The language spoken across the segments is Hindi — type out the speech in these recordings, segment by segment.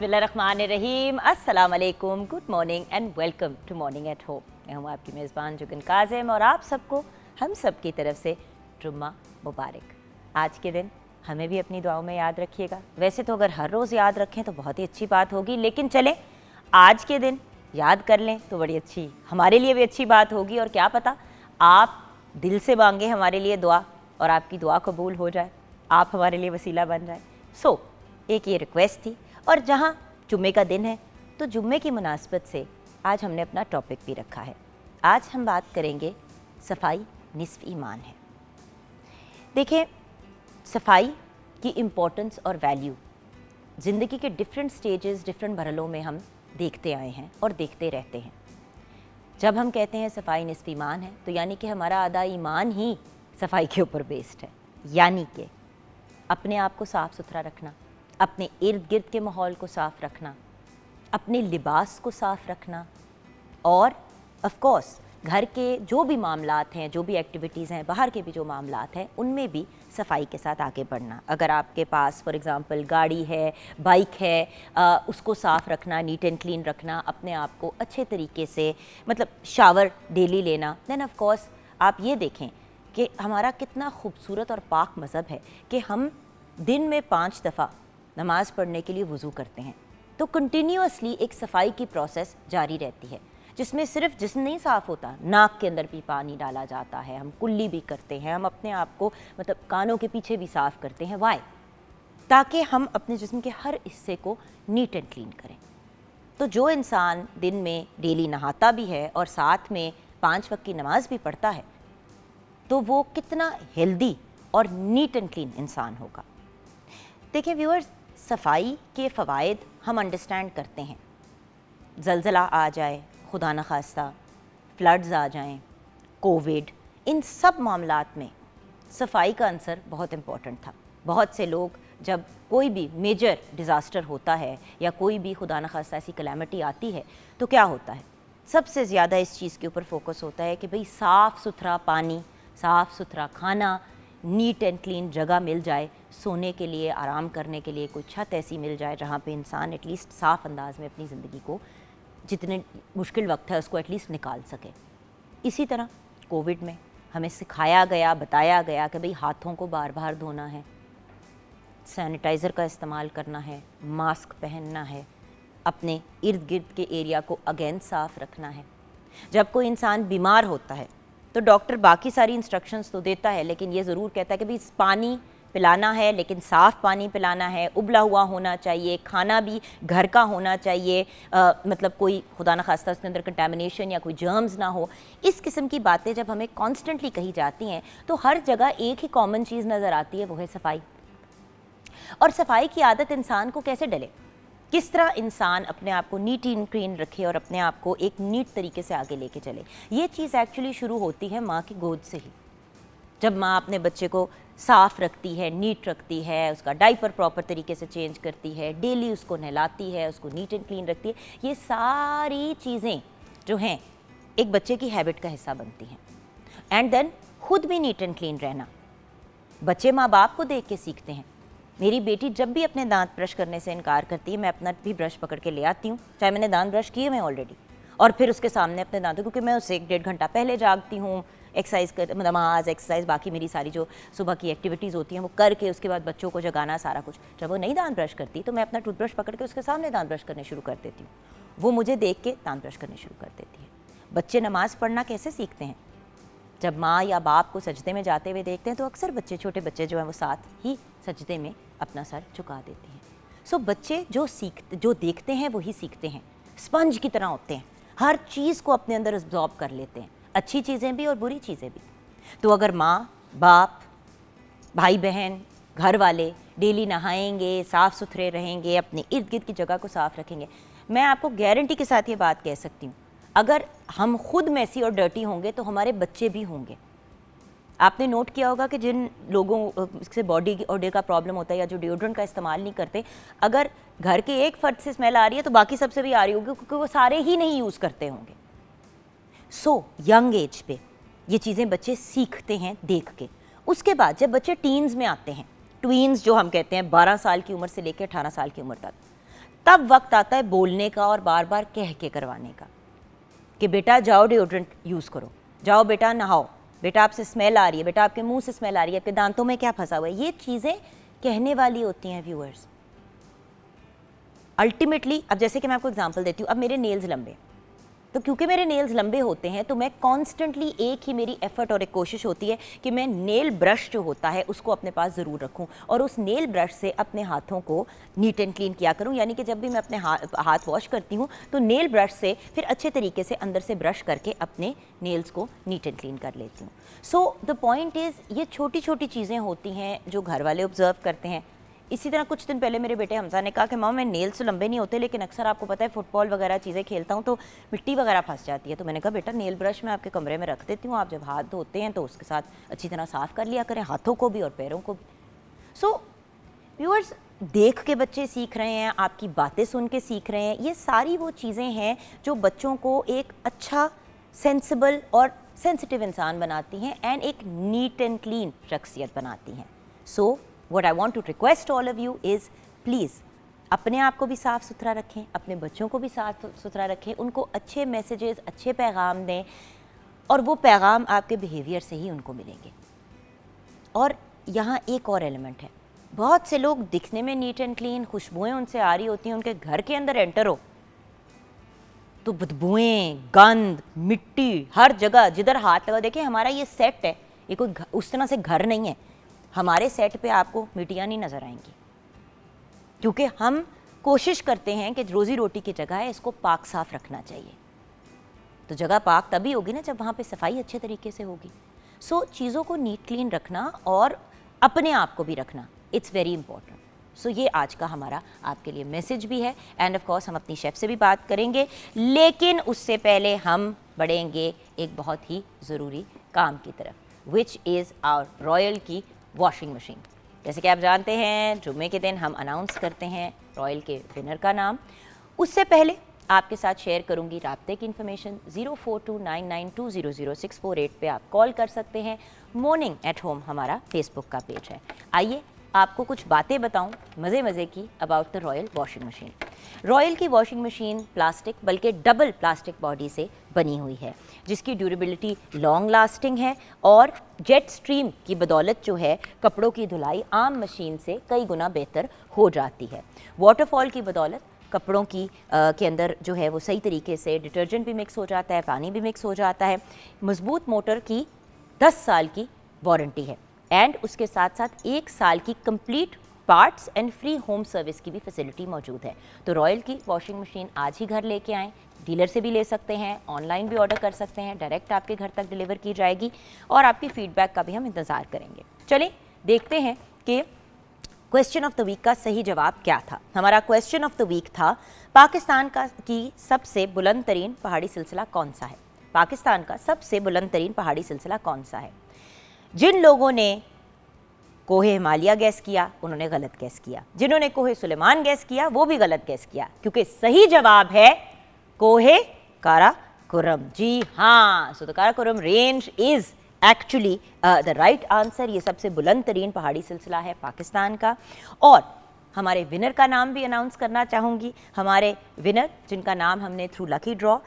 बिस्मिल्लाहिर्रहमानिर्रहीम, अस्सलाम वालेकुम, good morning and welcome to morning at home. मैं हूँ आपकी मेज़बान जुगन काज़िम और आप सबको हम सब की तरफ से जुम्मा मुबारक। आज के दिन हमें भी अपनी दुआओं में याद रखिएगा। वैसे तो अगर हर रोज़ याद रखें तो बहुत ही अच्छी बात होगी, लेकिन चलें आज के दिन याद कर लें तो बड़ी अच्छी, हमारे लिए भी अच्छी बात होगी। और क्या पता आप दिल से मांगे हमारे लिए दुआ और आपकी दुआ कबूल हो जाए, आप हमारे लिए वसीला बन जाए। सो एक ये रिक्वेस्ट थी, और जहाँ जुम्मे का दिन है तो जुम्मे की मुनासबत से आज हमने अपना टॉपिक भी रखा है। आज हम बात करेंगे सफाई निस्फ़ ईमान है। देखिए, सफाई की इम्पोर्टेंस और वैल्यू ज़िंदगी के डिफरेंट स्टेजेस, डिफरेंट मरहलों में हम देखते आए हैं और देखते रहते हैं। जब हम कहते हैं सफाई निस्फ़ ईमान है तो यानी कि हमारा आधा ईमान ही सफाई के ऊपर बेस्ड है। यानी कि अपने आप को साफ़ सुथरा रखना, अपने इर्द गिर्द के माहौल को साफ़ रखना, अपने लिबास को साफ़ रखना, और ऑफ कोर्स घर के जो भी मामलात हैं, जो भी एक्टिविटीज़ हैं, बाहर के भी जो मामलात हैं, उनमें भी सफाई के साथ आगे बढ़ना। अगर आपके पास फॉर एग्ज़ाम्पल गाड़ी है, बाइक है, उसको साफ़ रखना, नीट एंड क्लीन रखना, अपने आप को अच्छे तरीके से मतलब शावर डेली लेना। देन ऑफ कोर्स आप ये देखें कि हमारा कितना खूबसूरत और पाक मज़हब है कि हम दिन में 5 दफ़ा नमाज़ पढ़ने के लिए वज़ू करते हैं। तो कंटिन्यूअसली एक सफाई की प्रोसेस जारी रहती है, जिसमें सिर्फ जिस्म नहीं साफ़ होता, नाक के अंदर भी पानी डाला जाता है, हम कुल्ली भी करते हैं, हम अपने आप को मतलब कानों के पीछे भी साफ़ करते हैं। वाई? ताकि हम अपने जिस्म के हर हिस्से को नीट एंड क्लीन करें। तो जो इंसान दिन में डेली नहाता भी है और साथ में 5 वक्त की नमाज़ भी पढ़ता है, तो वो कितना हेल्दी और नीट एंड क्लीन इंसान होगा। देखिए व्यूअर्स, सफाई के फ़वाइद हम अंडरस्टैंड करते हैं। ज़लज़ला आ जाए, खुदा न खास्ता फ्लड्स आ जाएं, कोविड, इन सब मामलात में सफाई का आंसर बहुत इम्पॉर्टेंट था। बहुत से लोग जब कोई भी मेजर डिज़ास्टर होता है या कोई भी खुदा न खास्ता ऐसी कलामिटी आती है तो क्या होता है, सबसे ज़्यादा इस चीज़ के ऊपर फोकस होता है कि भाई साफ़ सुथरा पानी, साफ़ सुथरा खाना, नीट एंड क्लीन जगह मिल जाए, सोने के लिए, आराम करने के लिए कोई छत ऐसी मिल जाए जहाँ पे इंसान एटलीस्ट साफ़ अंदाज में अपनी ज़िंदगी को, जितने मुश्किल वक्त है उसको एटलीस्ट निकाल सके। इसी तरह कोविड में हमें सिखाया गया, बताया गया कि भाई हाथों को बार बार धोना है, सैनिटाइज़र का इस्तेमाल करना है, मास्क पहनना है, अपने इर्द गिर्द के एरिया को अगेन साफ़ रखना है। जब कोई इंसान बीमार होता है तो डॉक्टर बाकी सारी इंस्ट्रक्शंस तो देता है, लेकिन ये ज़रूर कहता है कि भाई पानी पिलाना है, लेकिन साफ़ पानी पिलाना है, उबला हुआ होना चाहिए, खाना भी घर का होना चाहिए, मतलब कोई खुदा न खास्ता उसके अंदर कंटामिनेशन या कोई जर्म्स ना हो। इस किस्म की बातें जब हमें कॉन्स्टेंटली कही जाती हैं तो हर जगह एक ही कॉमन चीज़ नज़र आती है, वो है सफाई। और सफाई की आदत इंसान को कैसे डले, किस तरह इंसान अपने आप को नीट एंड क्लीन रखे और अपने आप को एक नीट तरीके से आगे लेके चले। ये चीज़ एक्चुअली शुरू होती है माँ की गोद से ही। जब माँ अपने बच्चे को साफ़ रखती है, नीट रखती है, उसका डाइपर प्रॉपर तरीके से चेंज करती है, डेली उसको नहलाती है, उसको नीट एंड क्लीन रखती है, ये सारी चीज़ें जो हैं एक बच्चे की हैबिट का हिस्सा बनती हैं। एंड देन खुद भी नीट एंड क्लीन रहना बच्चे माँ बाप को देख के सीखते हैं। मेरी बेटी जब भी अपने दांत ब्रश करने से इनकार करती है, मैं अपना भी ब्रश पकड़ के ले आती हूँ, चाहे मैंने दांत ब्रश किए मैं ऑलरेडी, और फिर उसके सामने अपने दांतों, क्योंकि मैं उससे 1-1.5 घंटा पहले जागती हूँ, एक्सरसाइज कर, नमाज, एक्सरसाइज, बाकी मेरी सारी जो सुबह की एक्टिविटीज़ होती हैं वो करके उसके बाद बच्चों को जगाना, सारा कुछ। जब वो नहीं दांत ब्रश करती तो मैं अपना टूथब्रश पकड़ के उसके सामने दांत ब्रश करने शुरू कर देती हूँ, वो मुझे देख के दांत ब्रश करने शुरू कर देती है। बच्चे नमाज़ पढ़ना कैसे सीखते हैं, जब माँ या बाप को सजदे में जाते हुए देखते हैं तो अक्सर बच्चे, छोटे बच्चे जो हैं वो साथ ही सजदे में अपना सर झुका देते हैं। सो बच्चे जो देखते हैं वही सीखते हैं, स्पंज की तरह होते हैं, हर चीज़ को अपने अंदर एब्जॉर्ब कर लेते हैं, अच्छी चीज़ें भी और बुरी चीज़ें भी। तो अगर माँ बाप, भाई बहन, घर वाले डेली नहाएंगे, साफ़ सुथरे रहेंगे, अपने इर्द गिर्द की जगह को साफ़ रखेंगे, मैं आपको गारंटी के साथ ये बात कह सकती हूँ, अगर हम खुद मैसी और डर्टी होंगे तो हमारे बच्चे भी होंगे। आपने नोट किया होगा कि जिन लोगों से बॉडी ओडर का प्रॉब्लम होता है या जो डिओड्रेंट का इस्तेमाल नहीं करते, अगर घर के एक फर्द से स्मेल आ रही है तो बाकी सबसे भी आ रही होगी, क्योंकि वो सारे ही नहीं यूज़ करते होंगे। सो यंग एज पे ये चीज़ें बच्चे सीखते हैं देख के। उसके बाद जब बच्चे टीन्स में आते हैं, ट्वीन्स जो हम कहते हैं 12 साल की उम्र से लेकर 18 साल की उम्र तक, तब वक्त आता है बोलने का और बार बार कह के करवाने का कि बेटा जाओ डिओड्रेंट यूज़ करो, जाओ बेटा नहाओ, बेटा आपसे स्मेल आ रही है, बेटा आपके मुंह से स्मेल आ रही है, आपके दांतों में क्या फंसा हुआ है। ये चीज़ें कहने वाली होती हैं व्यूअर्स। अल्टीमेटली अब जैसे कि मैं आपको एग्जांपल देती हूँ, अब मेरे नेल्स लंबे, तो क्योंकि मेरे नेल्स लंबे होते हैं तो मैं कॉन्स्टेंटली एक ही मेरी एफर्ट और एक कोशिश होती है कि मैं नेल ब्रश जो होता है उसको अपने पास ज़रूर रखूं और उस नेल ब्रश से अपने हाथों को नीट एंड क्लीन किया करूं। यानी कि जब भी मैं अपने हाथ वॉश करती हूं तो नेल ब्रश से फिर अच्छे तरीके से अंदर से ब्रश करके अपने नेल्स को नीट एंड क्लीन कर लेती हूँ। सो द पॉइंट इज़ ये छोटी छोटी चीज़ें होती हैं जो घर वाले ऑब्जर्व करते हैं। इसी तरह कुछ दिन पहले मेरे बेटे हमजा ने कहा कि मामा मैं नेल्स तो लंबे नहीं होते लेकिन अक्सर आपको पता है फुटबॉल वगैरह चीज़ें खेलता हूँ तो मिट्टी वगैरह फंस जाती है। तो मैंने कहा बेटा नेल ब्रश मैं आपके कमरे में रख देती हूँ, आप जब हाथ धोते हैं तो उसके साथ अच्छी तरह साफ़ कर लिया करें, हाथों को भी और पैरों को भी। सो व्यूअर्स, देख के बच्चे सीख रहे हैं, आपकी बातें सुन के सीख रहे हैं। ये सारी वो चीज़ें हैं जो बच्चों को एक अच्छा सेंसिबल और सेंसिटिव इंसान बनाती हैं एंड एक नीट एंड क्लीन शख्सियत बनाती हैं। सो What I want to request all of you is please अपने आप को भी साफ़ सुथरा रखें, अपने बच्चों को भी साफ़ सुथरा रखें, उनको अच्छे मैसेजेस, अच्छे पैगाम दें और वो पैगाम आपके बिहेवियर से ही उनको मिलेंगे। और यहाँ एक और एलिमेंट है, बहुत से लोग दिखने में नीट एंड क्लीन, खुशबुएं उनसे आ रही होती हैं, उनके घर के अंदर एंटर हो तो बदबुएं, गंद, मिट्टी हर जगह, जिधर हाथ लगा। देखिए हमारा ये सेट है, ये कोई उस तरह से घर नहीं है। हमारे सेट पे आपको मिट्टियाँ नहीं नज़र आएंगी क्योंकि हम कोशिश करते हैं कि रोज़ी रोटी की जगह है इसको पाक साफ़ रखना चाहिए। तो जगह पाक तभी होगी ना जब वहाँ पे सफाई अच्छे तरीके से होगी। सो चीज़ों को नीट क्लीन रखना और अपने आप को भी रखना, इट्स वेरी इंपॉर्टेंट। सो ये आज का हमारा आपके लिए मैसेज भी है एंड ऑफ कोर्स हम अपनी शेफ़ से भी बात करेंगे, लेकिन उससे पहले हम बढ़ेंगे एक बहुत ही ज़रूरी काम की तरफ, विच इज़ आवर रॉयल की वॉशिंग मशीन। जैसे कि आप जानते हैं जुम्मे के दिन हम अनाउंस करते हैं रॉयल के विनर का नाम। उससे पहले आपके साथ शेयर करूंगी राब्ते की इन्फॉर्मेशन। 042992000648 पे आप कॉल कर सकते हैं। मॉर्निंग एट होम हमारा फेसबुक का पेज है। आइए आपको कुछ बातें बताऊं मज़े की about the royal washing machine. Royal की वॉशिंग मशीन प्लास्टिक बल्कि डबल प्लास्टिक बॉडी से बनी हुई है जिसकी ड्यूरेबिलिटी लॉन्ग लास्टिंग है और जेट स्ट्रीम की बदौलत जो है कपड़ों की धुलाई आम मशीन से कई गुना बेहतर हो जाती है। वाटरफॉल की बदौलत कपड़ों की के अंदर जो है वो सही तरीके से डिटर्जेंट भी मिक्स हो जाता है, पानी भी मिक्स हो जाता है। मजबूत मोटर की 10 साल की वारंटी है एंड उसके साथ साथ 1 साल की complete parts and free home service की भी फैसिलिटी मौजूद है। तो रॉयल की वॉशिंग मशीन आज ही घर लेके आएँ, डीलर से भी ले सकते हैं, ऑनलाइन भी ऑर्डर कर सकते हैं, डायरेक्ट आपके घर तक डिलीवर की जाएगी और आपकी फीडबैक का भी हम इंतज़ार करेंगे। चलिए देखते हैं कि क्वेश्चन ऑफ द वीक का सही जवाब क्या था। हमारा क्वेश्चन ऑफ द वीक था पाकिस्तान की सबसे बुलंद तरीन पहाड़ी सिलसिला कौन सा है। पाकिस्तान का सबसे बुलंद तरीन पहाड़ी सिलसिला कौन सा है। जिन लोगों ने कोहे हिमालय गैस किया उन्होंने गलत गैस किया, जिन्होंने कोहे सुलेमान गैस किया वो भी गलत गैस किया क्योंकि सही जवाब है कोहे काराकोरम। जी हाँ, so the Karakoram range is actually the right answer. ये सबसे बुलंद तरीन पहाड़ी सिलसिला है पाकिस्तान का। और हमारे विनर का नाम भी अनाउंस करना चाहूँगी। हमारे विनर जिनका नाम हमने थ्रू लकी ड्रॉ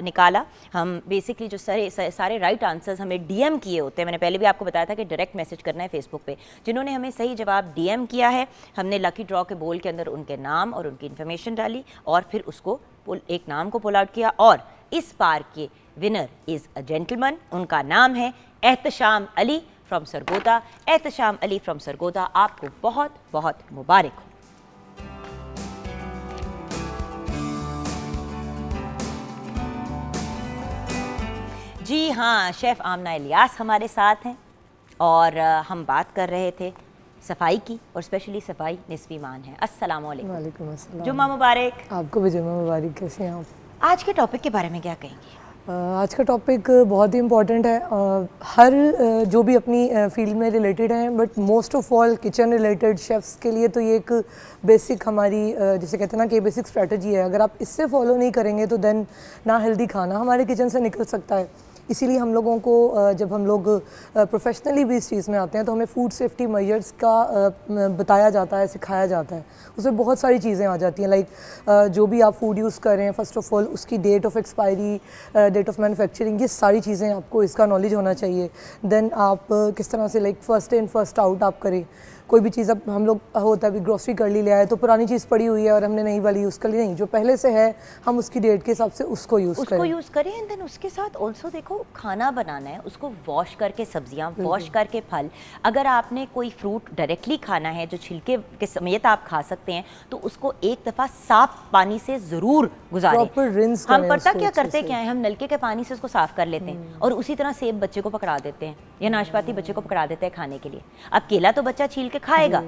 निकाला, हम बेसिकली जो सारे राइट आंसर्स हमें डीएम किए होते हैं, मैंने पहले भी आपको बताया था कि डायरेक्ट मैसेज करना है फेसबुक पे। जिन्होंने हमें सही जवाब डीएम किया है हमने लकी ड्रॉ के बोल के अंदर उनके नाम और उनकी इन्फॉर्मेशन डाली और फिर उसको एक नाम को पुल आउट किया और इस बार के विनर इज़ अ जेंटलमैन। उनका नाम है एहतशाम अली फ्रॉम सरगोदा। एहतशाम अली फ्रॉम सरगोदा, आपको बहुत बहुत मुबारक हो। जी हाँ, शेफ़ आमना इलियास हमारे साथ हैं और हम बात कर रहे थे सफाई की और स्पेशली सफाई निस्फ़ ईमान है। अस्सलाम वालेकुम। वालेकुम अस्सलाम। जुम्मा मुबारक। आपको भी जुम्मा मुबारक। कैसे हैं आप? आज के टॉपिक के बारे में क्या कहेंगे? आज का टॉपिक बहुत ही इम्पॉर्टेंट है। हर जो भी अपनी फील्ड में रिलेटेड हैं but most of all kitchen related chefs के लिए तो ये एक बेसिक हमारी जैसे कहते हैं ना कि बेसिक स्ट्रेटजी है। अगर आप इससे फॉलो नहीं करेंगे तो देन ना हेल्दी खाना हमारे किचन से निकल सकता है, इसीलिए हम लोगों को जब हम लोग प्रोफेशनली भी इस चीज़ में आते हैं तो हमें फूड सेफ्टी मेजर्स का बताया जाता है, सिखाया जाता है। उसमें बहुत सारी चीज़ें आ जाती हैं, लाइक जो भी आप फूड यूज़ कर रहे हैं फर्स्ट ऑफ ऑल उसकी date of expiry, date of manufacturing, ये सारी चीज़ें आपको इसका नॉलेज होना चाहिए। देन आप किस तरह से like first in first out आप करें। कोई भी चीज़ अब हम लोग होता है अभी ग्रोसरी कर ली ले आए तो पुरानी चीज़ पड़ी हुई है और हमने नई वाली यूज़ कर ली, नहीं, जो पहले से है हम उसकी डेट के हिसाब से उसको यूज़ करें। एंड देन उसके साथ ऑल्सो देखो खाना बनाना है, उसको वॉश करके सब्जियां, वॉश करके फल, अगर आपने कोई फ्रूट डायरेक्टली खाना है जो छिलके के समेत आप खा सकते हैं तो उसको एक दफ़ा साफ पानी से ज़रूर गुजारें। प्रॉपर रिंस हम पता क्या करते क्या है, हम नलके के पानी से उसको साफ कर लेते हैं और उसी तरह सेब बच्चे को पकड़ा देते हैं या नाशपाती बच्चे को पकड़ा देते हैं खाने के लिए। अब केला तो बच्चा छील के खाएगा,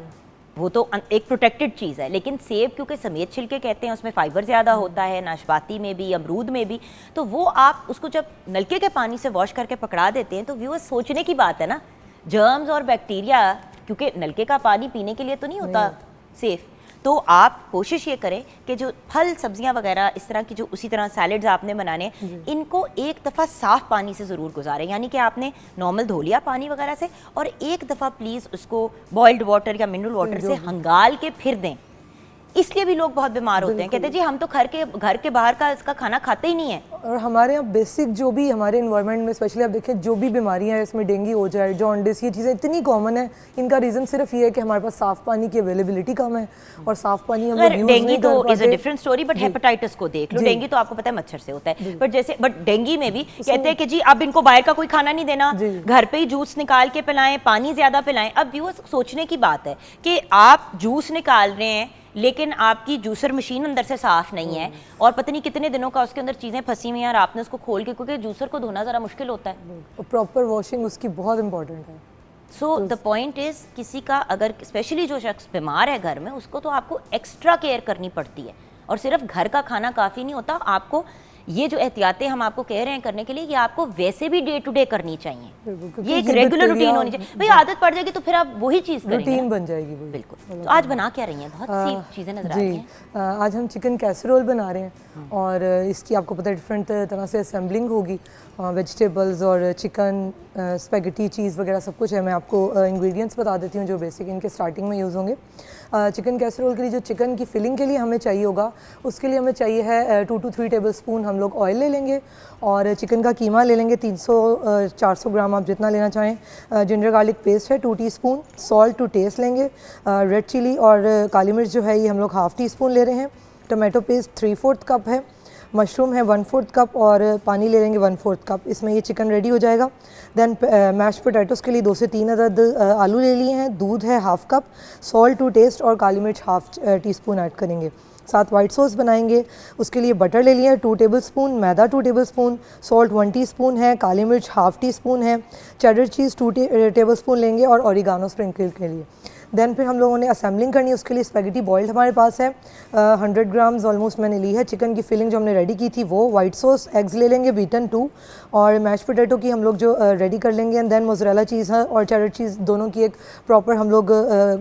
वो तो एक प्रोटेक्टेड चीज़ है, लेकिन सेब क्योंकि समेत छिलके कहते हैं उसमें फाइबर ज़्यादा होता है, नाशपाती में भी, अमरूद में भी, तो वो आप उसको जब नलके के पानी से वॉश करके पकड़ा देते हैं तो व्यूअर्स सोचने की बात है ना, जर्म्स और बैक्टीरिया, क्योंकि नलके का पानी पीने के लिए तो नहीं होता सेफ, तो आप कोशिश ये करें कि जो फल सब्जियां वगैरह इस तरह की जो उसी तरह सैलड्स आपने बनाने, इनको एक दफ़ा साफ़ पानी से ज़रूर गुजारें, यानी कि आपने नॉर्मल धो लिया पानी वगैरह से और एक दफ़ा प्लीज़ उसको बॉइल्ड वाटर या मिनरल वाटर से हंगाल के फिर दें। इसलिए भी लोग बहुत बीमार होते हैं, कहते हैं जी हम तो घर के बाहर का इसका खाना खाते ही नहीं है। और हमारे यहाँ बेसिक जो भी हमारे इन्वायरमेंट में स्पेशली आप देखें जो भी बीमारियाँ हैं, इसमें डेंगू हो जाए, जॉन्डिस, ये चीज़ें इतनी कॉमन है, इनका रीज़न सिर्फ ये है कि हमारे पास साफ़ पानी की अवेलेबिलिटी कम है और साफ़ पानी हम लोग यूज़ नहीं कर तो पाते। Is a different story, but hepatitis को देख लो, डेंगू तो आपको पता है मच्छर से होता है, बट डेंगू में भी कहते हैं कि जी अब इनको बाहर का कोई खाना नहीं देना, घर पे ही जूस निकाल के पिलाएं, पानी ज़्यादा पिलाएं। अब व्यूअर्स सोचने की बात है कि आप जूस निकाल रहे हैं लेकिन आपकी जूसर मशीन अंदर से साफ नहीं है और पता नहीं कितने दिनों का उसके अंदर चीज़ें फंसी हुई हैं और आपने उसको खोल के, क्योंकि जूसर को धोना ज़रा मुश्किल होता है, प्रॉपर वॉशिंग उसकी बहुत इंपॉर्टेंट है। सो द पॉइंट इज़ किसी का अगर स्पेशली जो शख्स बीमार है घर में, उसको तो आपको एक्स्ट्रा केयर करनी पड़ती है और सिर्फ घर का खाना काफ़ी नहीं होता, आपको ये जो एहतियातें हम आपको कह रहे हैं करने के लिए, ये आपको वैसे भी डे टू डे करनी चाहिए, ये एक रेगुलर रूटीन होनी चाहिए। भाई आदत पड़ जाएगी तो फिर आप वही चीज़ करेंगे, रूटीन बन जाएगी वो। बिल्कुल। तो आज बना क्या रही हैं, बहुत सी चीज़ें नजर आ रही हैं। आज हम चिकन कैसरोल बना रहे हैं और इसकी आपको पता है डिफरेंट तरह से असेंबलिंग होगी, वेजिटेबल्स और चिकन, स्पेगेटी, चीज़ वगैरह सब कुछ है। मैं आपको इंग्रेडिएंट्स बता देती हूँ जो बेसिक इनके स्टार्टिंग में यूज़ होंगे। चिकन कैसरोल के लिए जो चिकन की फिलिंग के लिए हमें चाहिए होगा, उसके लिए हमें चाहिए है 2 to 3 टेबलस्पून हम लोग ऑयल ले लेंगे और चिकन का कीमा ले लेंगे 300-400 ग्राम, आप जितना लेना चाहें। जिंजर गार्लिक पेस्ट है 2 टीस्पून, सॉल्ट टू टेस्ट लेंगे, रेड चिली और काली मिर्च जो है ये हम लोग ½ टीस्पून ले रहे हैं। टमाटो पेस्ट 3/4 कप है, मशरूम है 1/4 कप और पानी ले लेंगे 1/4 कप। इसमें ये चिकन रेडी हो जाएगा। देन मैश पोटैटोज़ के लिए 2 से 3 अदद आलू ले लिए हैं, दूध है ½ कप, सॉल्ट टू टेस्ट और काली मिर्च ½ टीस्पून ऐड करेंगे। साथ वाइट सॉस बनाएंगे, उसके लिए बटर ले लिया है 2 टेबलस्पून, मैदा 2 टेबलस्पून, सॉल्ट 1 टीस्पून है, काली मिर्च ½ टीस्पून है, चेडर चीज़ 2 टेबलस्पून लेंगे और ऑरिगानो स्प्रिंकल के लिए। देन फिर हम लोगों ने असेंबलिंग करनी है, उसके लिए स्पेगेटी बॉइल्ड हमारे पास है 100 ग्राम्स ऑलमोस्ट मैंने ली है। चिकन की फिलिंग जो हमने रेडी की थी वो, वाइट सॉस, एग्स ले लेंगे बीटन 2 और मैश पोटैटो की हम लोग जो रेडी कर लेंगे। एंड देन मोज़रेला चीज़ है और चेडर चीज़ दोनों की एक प्रॉपर हम लोग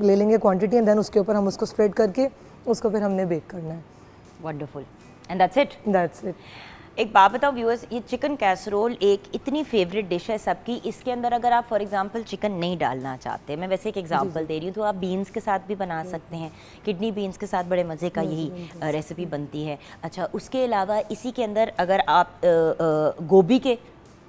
ले लेंगे क्वान्टिटी एंड देन उसके ऊपर हम उसको स्प्रेड करके उसको फिर हमने बेक करना है। Wonderful, and that's it. एक बात बताओ व्यूअर्स, ये चिकन कैसरोल एक इतनी फेवरेट डिश है सबकी, इसके अंदर अगर आप फॉर एग्जांपल चिकन नहीं डालना चाहते, मैं वैसे एक एग्जांपल दे रही हूँ, तो आप बीन्स के साथ भी बना सकते हैं, किडनी बीन्स के साथ बड़े मज़े का यही रेसिपी बनती है। अच्छा, उसके अलावा इसी के अंदर अगर आप गोभी के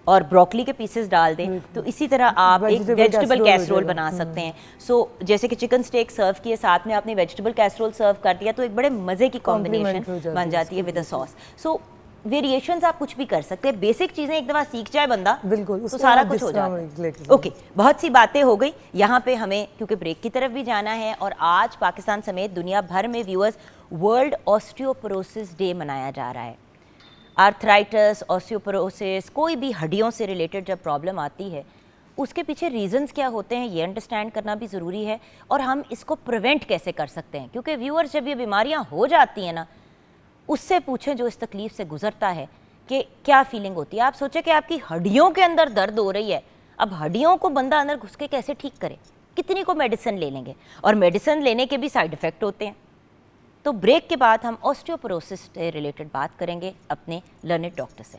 और ब्रोकली के पीसेस डाल दें तो इसी तरह आप एक वेजिटेबल कैसरोल बना सकते हैं। सो जैसे कि चिकन स्टेक सर्व किए, साथ में आपने वेजिटेबल कैसरोल सर्व कर दिया, तो एक बड़े मज़े की कॉम्बिनेशन बन जाती है with a sauce. So variations आप कुछ भी कर सकते हैं, बेसिक चीज़ें एक दफ़ा सीख जाए बंदा बिल्कुल तो सारा कुछ हो जाता है। ओके, बहुत सी बातें हो गई यहाँ पे, हमें क्योंकि ब्रेक की तरफ भी जाना है और आज पाकिस्तान समेत दुनिया भर में व्यूअर्स वर्ल्ड ऑस्टियोपोरोसिस डे मनाया जा रहा है। आर्थराइटिस, ऑस्टियोपोरोसिस, कोई भी हड्डियों से रिलेटेड जब प्रॉब्लम आती है उसके पीछे रीजंस क्या होते हैं ये अंडरस्टैंड करना भी ज़रूरी है और हम इसको प्रिवेंट कैसे कर सकते हैं, क्योंकि व्यूअर्स जब ये बीमारियां हो जाती हैं ना, उससे पूछें जो इस तकलीफ से गुजरता है कि क्या फीलिंग होती है। आप सोचें कि आपकी हड्डियों के अंदर दर्द हो रही है, अब हड्डियों को बंदा अंदर घुस के कैसे ठीक करे, कितनी को मेडिसिन ले लेंगे, और मेडिसिन लेने के भी साइड इफ़ेक्ट होते हैं। तो ब्रेक के बाद हम ऑस्टियोपोरोसिस से रिलेटेड बात करेंगे अपने लर्नेड डॉक्टर से।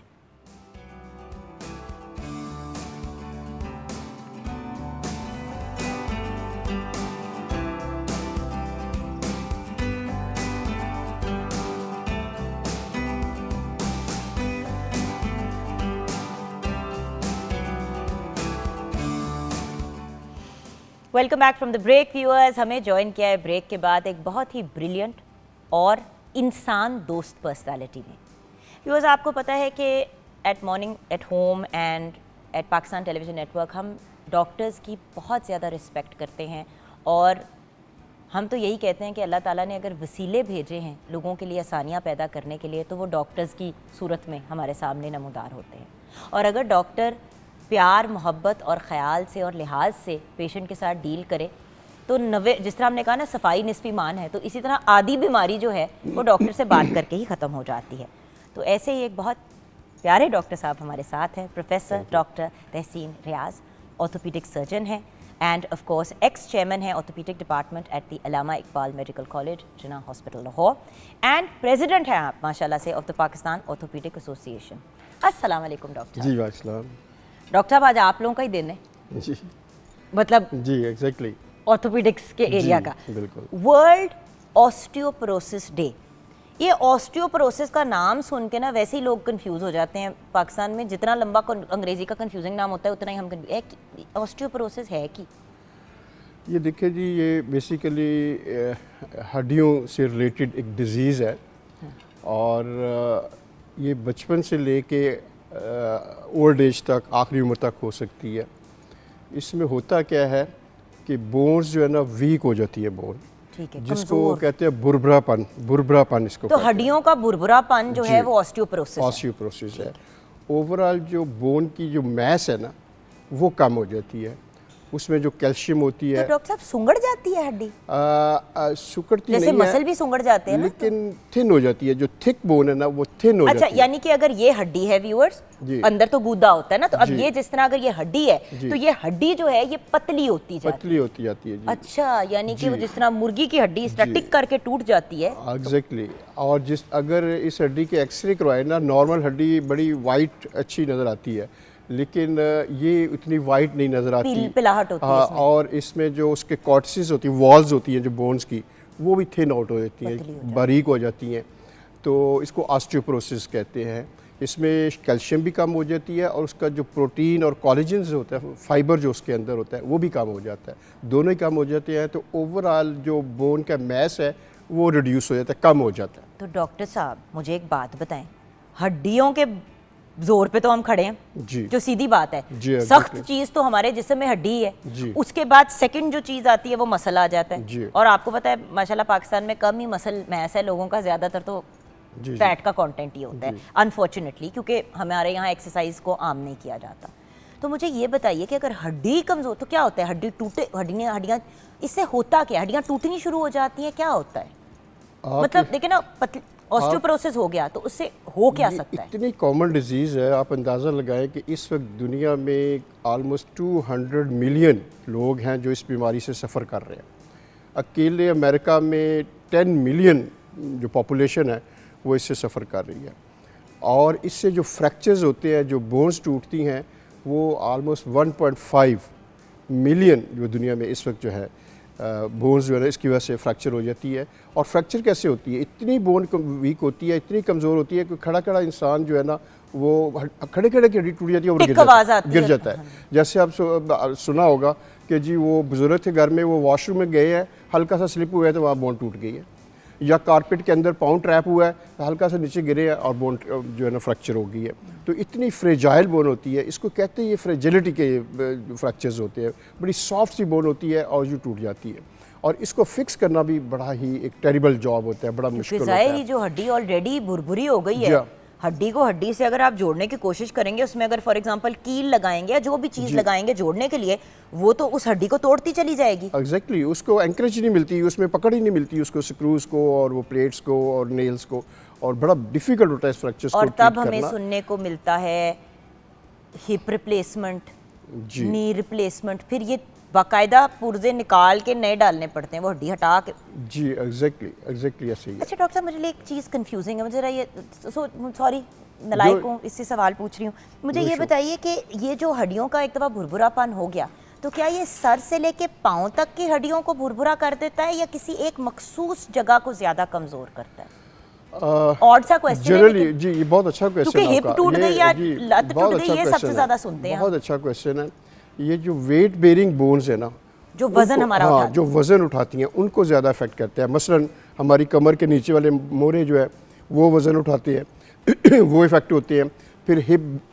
Welcome back from the break viewers. हमें ज्वाइन किया है ब्रेक के बाद एक बहुत ही ब्रिलियंट और इंसान दोस्त पर्सनालिटी ने। व्यूअर्स, आपको पता है कि at morning at home and at Pakistan television network हम डॉक्टर्स की बहुत ज़्यादा रिस्पेक्ट करते हैं और हम तो यही कहते हैं कि अल्लाह ताला ने अगर वसीले भेजे हैं लोगों के लिए आसानियाँ पैदा करने के लिए तो वो डॉक्टर्स की सूरत में हमारे सामने नमूदार होते हैं। और अगर डॉक्टर प्यार, मोहब्बत और ख़याल से और लिहाज से पेशेंट के साथ डील करे तो जिस तरह हमने कहा ना सफाई निस्फ़ ईमान है, तो इसी तरह आधी बीमारी जो है वो डॉक्टर से बात करके ही ख़त्म हो जाती है। तो ऐसे ही एक बहुत प्यारे डॉक्टर साहब हमारे साथ हैं, professor doctor Tahseen Riaz, orthopaedic surgeon हैं and of course ex chairman है orthopaedic department at the Allama Iqbal medical college, Jinnah hospital Lahore, and president हैं आप माशाल्लाह से of the Pakistan orthopaedic association. अस्सलाम वालेकुम डॉक्टर। जी वालेकुम। डॉक्टर साहब, आज आप लोगों का ही दिन है, जी मतलब जी एग्जैक्टली ऑर्थोपीडिक्स के एरिया का। बिल्कुल। World osteoporosis day. ये ऑस्टियोपोरोसिस का नाम सुन के ना वैसे ही लोग कंफ्यूज हो जाते हैं। पाकिस्तान में जितना लंबा अंग्रेजी का कंफ्यूजिंग नाम होता है उतना ही हम ऑस्टियोपोरोसिस है कि ये देखिए जी, ये बेसिकली हड्डियों से रिलेटेड एक डिज़ीज़ है और ये बचपन से लेके ओल्ड एज तक, आखिरी उम्र तक हो सकती है। इसमें होता क्या है कि बोन्स जो है ना वीक हो जाती है बोन, ठीक है, जिसको कहते हैं बुरबरापन इसको तो हड्डियों का बुरबुरापन जो है जी, वो ऑस्टियोपोरोसिस है। ऑस्टियोपोरोसिस है। ओवरऑल जो बोन की जो मैस है ना वो कम हो जाती है, उसमें जो कैल्शियम होती तो है डॉक्टर साहब सुंगड़ जाती है हड्डी, सुकड़ती जैसे नहीं मसल है, भी सुंगड़ जाते हैं ना, लेकिन थिन हो जाती है। जो थिक बोन है ना वो थिन हो अच्छा, जाती है। यानी कि अगर ये हड्डी है व्यूअर्स, जी। अंदर तो गूदा होता है ना, तो अब जी। ये जिस तरह अगर ये हड्डी है जी। तो ये हड्डी जो है ये पतली होती जाती है। पतली होती जाती है जी। अच्छा, यानी कि वो जी। जिस तरह मुर्गी की हड्डी इस तरह जी। टिक करके टूट जाती है। एग्जैक्टली। और अगर इस हड्डी के एक्सरे करवाए ना, नॉर्मल हड्डी बड़ी वाइट अच्छी नज़र आती है, लेकिन ये इतनी वाइट नहीं नज़र आती, पिलाहट होती है हाँ, इसमें। और इसमें जो उसके कॉर्टिसेस होती है, वॉल्स होती हैं जो बोन्स की, वो भी थिन आउट हो जाती पतली हो हैं, जाती बारीक हो जाती हैं। तो इसको ऑस्टियोपोरोसिस कहते हैं। इसमें कैल्शियम भी कम हो जाती है और उसका जो प्रोटीन और कोलेजन होता है, फाइबर जो उसके अंदर होता है, वो भी कम हो जाता है। दोनों ही कम हो जाते हैं, तो ओवरऑल जो बोन का मैस है वो रिड्यूस हो जाता है, कम हो जाता है। तो डॉक्टर साहब मुझे एक बात बताएं, हड्डियों के जोर पे तो हम खड़े हैं, जी जो सीधी बात है, जी, सख्त exactly। चीज तो हमारे जिस्म में हड्डी है, जी। उसके बाद सेकंड जो चीज आती है वो मसल आ जाता जी। है। और आपको पता है माशाल्लाह पाकिस्तान में कम ही मसल मैस है लोगों का, ज्यादातर तो जी जी। फैट का कंटेंट ही होता है अनफॉर्चुनेटली, क्योंकि हमारे यहाँ एक्सरसाइज को आम नहीं किया जाता। तो मुझे ये बताइए कि अगर हड्डी कमजोर तो क्या होता है, हड्डी टूटे, हड्डियाँ इससे होता क्या, हड्डियाँ टूटनी शुरू हो जाती हैं, क्या होता है? मतलब देखिए ना, ऑस्टियोपोरोसिस हो गया तो उससे हो क्या सकता है? इतनी कॉमन डिजीज़ है, आप अंदाज़ा लगाएं कि इस वक्त दुनिया में ऑलमोस्ट 200 मिलियन लोग हैं जो इस बीमारी से सफ़र कर रहे हैं। अकेले अमेरिका में 10 मिलियन जो पॉपुलेशन है वो इससे सफ़र कर रही है। और इससे जो फ्रैक्चर्स होते हैं, जो बोन्स टूटती हैं, वो ऑलमोस्ट 1.5 मिलियन जो दुनिया में इस वक्त जो है बोन्स जो है ना, इसकी वजह से फ्रैक्चर हो जाती है। और फ्रैक्चर कैसे होती है? इतनी बोन वीक होती है, इतनी कमज़ोर होती है कि खड़ा इंसान जो है ना वो खड़े की हड्डी टूट जाती है और गिर जाता है। जैसे आप सुना होगा कि जी वो बुजुर्ग थे घर में, वो वॉशरूम में गए हैं, हल्का सा स्लिप हुआ है तो वहाँ बोन टूट गई है, या कारपेट के अंदर पाँव ट्रैप हुआ है, हल्का सा नीचे गिरे हैं और बोन जो है ना फ्रैक्चर हो गई है। तो इतनी फ्रेजाइल बोन होती है, इसको कहते हैं ये फ्रेजिलिटी के फ्रैक्चर्स होते हैं। बड़ी सॉफ्ट सी बोन होती है और जो टूट जाती है, और इसको फिक्स करना भी बड़ा ही एक टेरिबल जॉब होता है, बड़ा मुश्किल होता है। जो हड्डी ऑलरेडी भुरभुरी हो गई है, हड्डी को हड्डी से अगर आप जोड़ने की कोशिश करेंगे, उसमें अगर फॉर एग्जांपल कील लगाएंगे या जो भी चीज़ लगाएंगे जोड़ने के लिए, वो तो उस हड्डी को तोड़ती चली जाएगी। एग्जैक्टली, उसको एंकरेज नहीं मिलती, उसमें पकड़ ही नहीं मिलती उसको, स्क्रूज को और वो प्लेट्स को और नेल्स को, और बड़ा डिफिकल्ट होता है इस फ्रैक्चर्स को और ट्रीट तब हमें सुनने को मिलता है हिप रिप्लेसमेंट, नी रिप्लेसमेंट, फिर ये बाकायदा पुर्जे निकाल के नए डालने पड़ते हैं, वो हड्डी हटा के। जी एग्जैक्टली ऐसे ही है। अच्छा डॉक्टर साहब, मुझे एक चीज़ कंफ्यूजिंग है, मुझे जरा ये सॉरी नलायक हूँ, इससे सवाल पूछ रही हूँ, मुझे ये बताइए कि ये जो हड्डियों का एक दफ़ा भुरभुरापन हो गया, तो क्या ये सर से लेके पाँव तक की हड्डियों को भुरभुरा कर देता है या किसी एक मखसूस जगह को ज़्यादा कमज़ोर करता है? ऑड सा क्वेश्चन है जनरली जी, ये बहुत अच्छा क्वेश्चन है क्योंकि हिप टूट गई या लत टूट गई, ये सबसे क्वेश्चन ज़्यादा सुनते हैं हम। बहुत अच्छा क्वेश्चन है। ये जो वेट बेरिंग बोन्स है ना, जो वजन हमारा हाँ, उठाती जो वज़न उठाती हैं उनको ज़्यादा इफेक्ट करता है। मसलन हमारी कमर के नीचे वाले मोरे जो है वो वज़न उठाते हैं वो इफ़ेक्ट होते हैं। फिर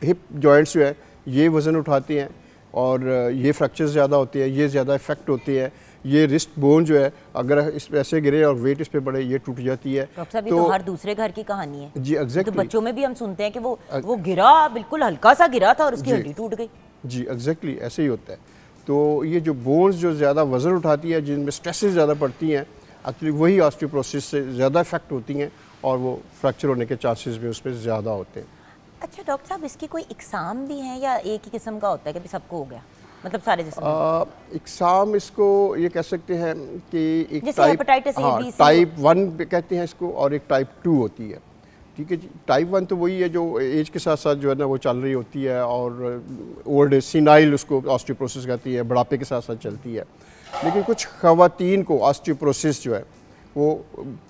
हिप जॉइंट्स जो है ये वज़न उठाते हैं और ये फ्रैक्चर्स ज़्यादा होते हैं, ये ज़्यादा इफेक्ट होते हैं। ये रिस्ट बोन जो है अगर इस पे ऐसे गिरे और वेट इस पे बढ़े ये टूट जाती है। डॉक्टर साहब, ये तो हर दूसरे घर की कहानी है जी तो एग्जैक्टली बच्चों में भी हम सुनते हैं कि वो गिरा, बिल्कुल हल्का सा गिरा था और उसकी जी। हड्डी टूट गई। जी एग्जैक्टली ऐसे ही होता है। तो ये जो बोन्स जो ज़्यादा वज़न उठाती है, जिनमें स्ट्रेसेस ज़्यादा पड़ती हैं, एक्चुअली वही ऑस्टियोपोरोसिस से ज़्यादा इफेक्ट होती हैं और वो फ्रैक्चर होने के चांसेस भी उसमें ज़्यादा होते हैं। अच्छा डॉक्टर साहब, इसकी कोई इकसाम भी है या एक ही किस्म का होता है कि सबको हो गया, मतलब सारे जिस्म? इकसाम इसको ये कह सकते हैं कि एक जैसे hepatitis A, B, C type 1 कहते हैं इसको और एक टाइप 2 होती है। ठीक है जी। टाइप 1 तो वही है जो एज के साथ साथ जो है ना वो चल रही होती है और ओल्ड एज सीनाइल उसको ऑस्टियोपोरोसिस कहती है, बुढ़ापे के साथ साथ चलती है। लेकिन कुछ ख़वातीन को ऑस्टियोपोरोसिस जो है वो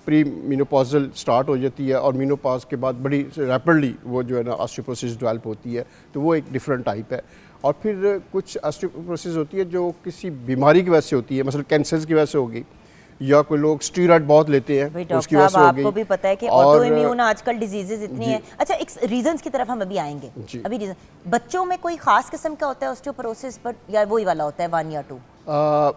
प्री मीनोपॉजल स्टार्ट हो जाती है और मीनोपॉज के बाद बड़ी रैपिडली वो जो है ना ऑस्टियोपोरोसिस डेवलप होती है, तो वो एक डिफरेंट टाइप है। और फिर कुछ ऑस्टियोपोरोसिस होती है जो किसी बीमारी की वजह से होती है, मतलब कैंसर की वजह से होगी या कोई लोग स्टीरॉयड बहुत लेते हैं भाई उसकी डॉक्टर वजह साहब, से हो गई। आपको भी पता है कि और- ऑटो इम्यून आजकल डिजीजेज इतनी जी। है। अच्छा, एक रीजंस की तरफ हम अभी आएंगे। जी। अभी रीजन, बच्चों में कोई खास किस्म का होता है ऑस्टियोपोरोसिस पर या वही वाला होता है 1 या 2?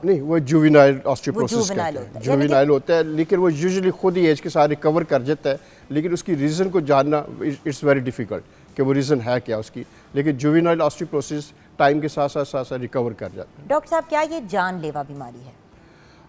नहीं, वो जुवेनाइल ऑस्टियोपोरोसिस juvenile कहते होता हैं। है। यानी कि- जुवेनाइल होता है, लेकिन वो यूजुअली खुद ही एज के साथ रिकवर कर जाता है, लेकिन उसकी रीज़न को जानना इट्स वेरी डिफ़िकल्ट कि वो रीज़न है क्या उसकी। लेकिन जुवेनाइल ऑस्टियोपोरोसिस टाइम के साथ साथ रिकवर कर जाता है। डॉक्टर साहब, क्या ये जानलेवा बीमारी है?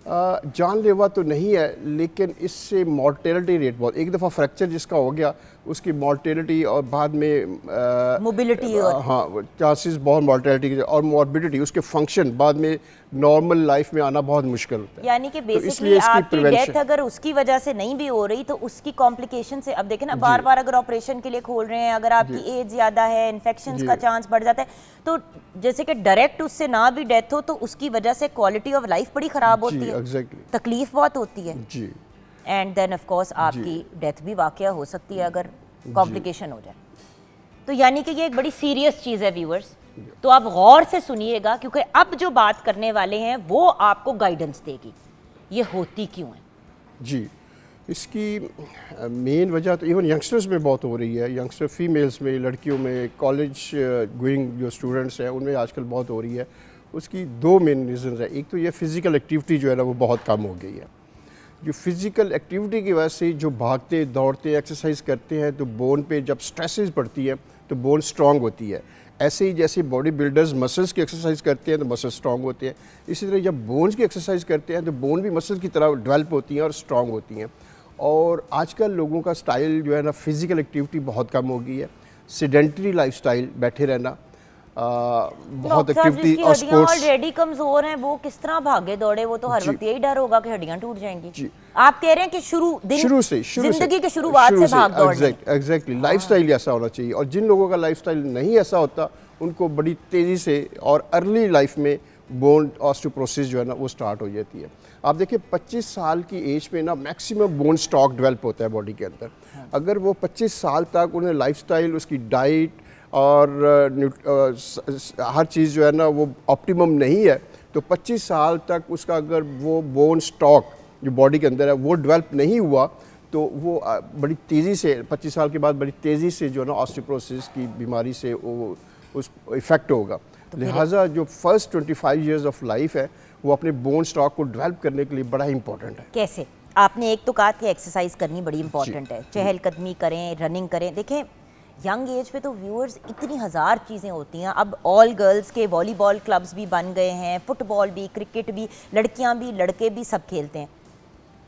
जानलेवा तो नहीं है, लेकिन इससे मॉर्टेलिटी रेट बहुत, एक दफ़ा फ्रैक्चर जिसका हो गया उसकी मॉर्टेलिटी और बाद में मोबिलिटी और हाँ चांसेस बहुत मॉर्टेलिटी के और मॉर्बिडिटी, उसके फंक्शन बाद में नॉर्मल लाइफ में आना बहुत मुश्किल होता है। यानी कि तो बेसिकली इसलिए इसकी आपकी डेथ prevention- अगर उसकी वजह से नहीं भी हो रही तो उसकी कॉम्प्लिकेशन से, अब देखें ना, बार बार अगर ऑपरेशन के लिए खोल रहे हैं, अगर आपकी एज ज्यादा है, इन्फेक्शंस जी। का चांस बढ़ जाता है, तो जैसे कि डायरेक्ट उससे ना भी डेथ हो तो उसकी वजह से क्वालिटी ऑफ लाइफ बड़ी खराब होती जी है, एग्जैक्टली तकलीफ बहुत होती है, जी एंड देन ऑफ कोर्स आपकी डेथ भी वाकया हो सकती है अगर कॉम्प्लिकेशन हो जाए। तो यानी कि ये एक बड़ी सीरियस चीज़ है व्यूअर्स, तो आप गौर से सुनिएगा क्योंकि अब जो बात करने वाले हैं वो आपको गाइडेंस देगी ये होती क्यों है। जी। इसकी मेन वजह तो इवन यंगस्टर्स में बहुत हो रही है, यंगस्टर फीमेल्स में, लड़कियों में, कॉलेज गोइंग जो स्टूडेंट्स हैं उनमें आजकल बहुत हो रही है। उसकी दो मेन रीज़न है। एक तो ये फिज़िकल एक्टिविटी जो है ना वो बहुत कम हो गई है। जो फिज़िकल एक्टिविटी की वजह से जो भागते दौड़ते एक्सरसाइज करते हैं तो बोन पे जब स्ट्रेसेस पड़ती है तो बोन स्ट्रांग होती है। ऐसे ही जैसे बॉडी बिल्डर्स मसल्स की एक्सरसाइज करते हैं तो मसल्स स्ट्रांग होते हैं, इसी तरह जब बोन्स की एक्सरसाइज करते हैं तो बोन भी मसल्स की तरह डेवलप होती हैं और स्ट्रांग होती हैं। और आजकल लोगों का स्टाइल जो है ना फिज़िकल एक्टिविटी बहुत कम हो गई है, सेडेंटरी लाइफस्टाइल, बैठे रहना, बहुत एक्टिविटी और स्पोर्ट्स। ऑलरेडी कमजोर हैं वो किस तरह भागे दौड़े, वो तो हर जी। वक्त यही डर होगा कि हड्डियां टूट जाएंगी। जी। आप कह रहे हैं कि शुरू से जिंदगी के शुरुआत से भाग दौड़ नहीं। एग्जैक्टली लाइफस्टाइल ऐसा होना चाहिए। और जिन लोगों का लाइफस्टाइल नहीं ऐसा होता उनको बड़ी तेज़ी से और अर्ली लाइफ में बोन ऑस्टियोपोरोसिस जो है ना वो स्टार्ट हो जाती है। आप देखिए 25 साल की एज में ना मैक्सिमम बोन स्टॉक डेवलप होता है बॉडी के अंदर। अगर वो 25 साल तक उन्हें लाइफस्टाइल, उसकी डाइट और हर चीज़ जो है ना वो ऑप्टिमम नहीं है तो 25 साल तक उसका अगर वो बोन स्टॉक जो बॉडी के अंदर है वो डेवलप नहीं हुआ तो वो बड़ी तेज़ी से 25 साल के बाद बड़ी तेज़ी से जो है ना ऑस्टियोपोरोसिस की बीमारी से वो उस इफ़ेक्ट होगा। लिहाजा जो फर्स्ट 25 इयर्स ऑफ लाइफ है वो अपने बोन स्टॉक को डेवलप करने के लिए बड़ा इंपॉर्टेंट है। कैसे? आपने एक तो कहा कि एक्सरसाइज करनी बड़ी इंपॉर्टेंट है, चहलकदमी करें, रनिंग करें। देखें यंग एज पे तो व्यूअर्स इतनी हज़ार चीज़ें होती हैं। अब ऑल गर्ल्स के वॉलीबॉल क्लब्स भी बन गए हैं, फुटबॉल भी, क्रिकेट भी, लड़कियां भी लड़के भी सब खेलते हैं।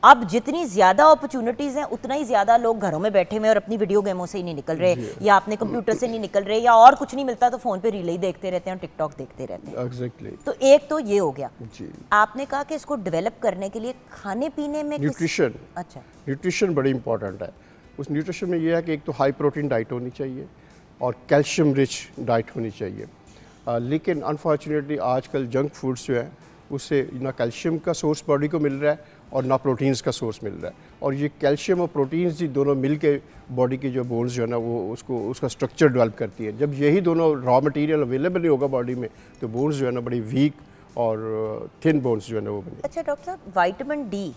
अब जितनी ज़्यादा अपॉर्चुनिटीज़ हैं उतना ही ज़्यादा लोग घरों में बैठे हुए और अपनी वीडियो गेमों से ही नहीं निकल रहे, या अपने कंप्यूटर से नहीं निकल रहे, या और कुछ नहीं मिलता तो फ़ोन पे रील ही देखते रहते हैं और टिकटॉक देखते रहते हैं। एग्जैक्टली तो एक तो ये हो गया। जी। आपने कहा कि इसको डेवलप करने के लिए खाने पीने में न्यूट्रिशन, अच्छा, न्यूट्रिशन बड़ी इंपॉर्टेंट है। उस न्यूट्रिशन में ये है कि एक तो हाई प्रोटीन डाइट होनी चाहिए और कैल्शियम रिच डाइट होनी चाहिए। लेकिन अनफॉर्चुनेटली आजकल जंक फूड्स जो है उससे ना कैल्शियम का सोर्स बॉडी को मिल रहा है और ना प्रोटीन्स का सोर्स मिल रहा है। और ये कैल्शियम और प्रोटीन्स ही दोनों मिल के बॉडी की जो बोन्स जो है ना वो उसका स्ट्रक्चर डेवलप करती है। जब यही दोनों रॉ मटेरियल अवेलेबल नहीं होगा बॉडी में तो बोन्स जो है ना बड़ी वीक और थिन बोन्स जो है ना वो बने। अच्छा डॉक्टर साहब, विटामिन डी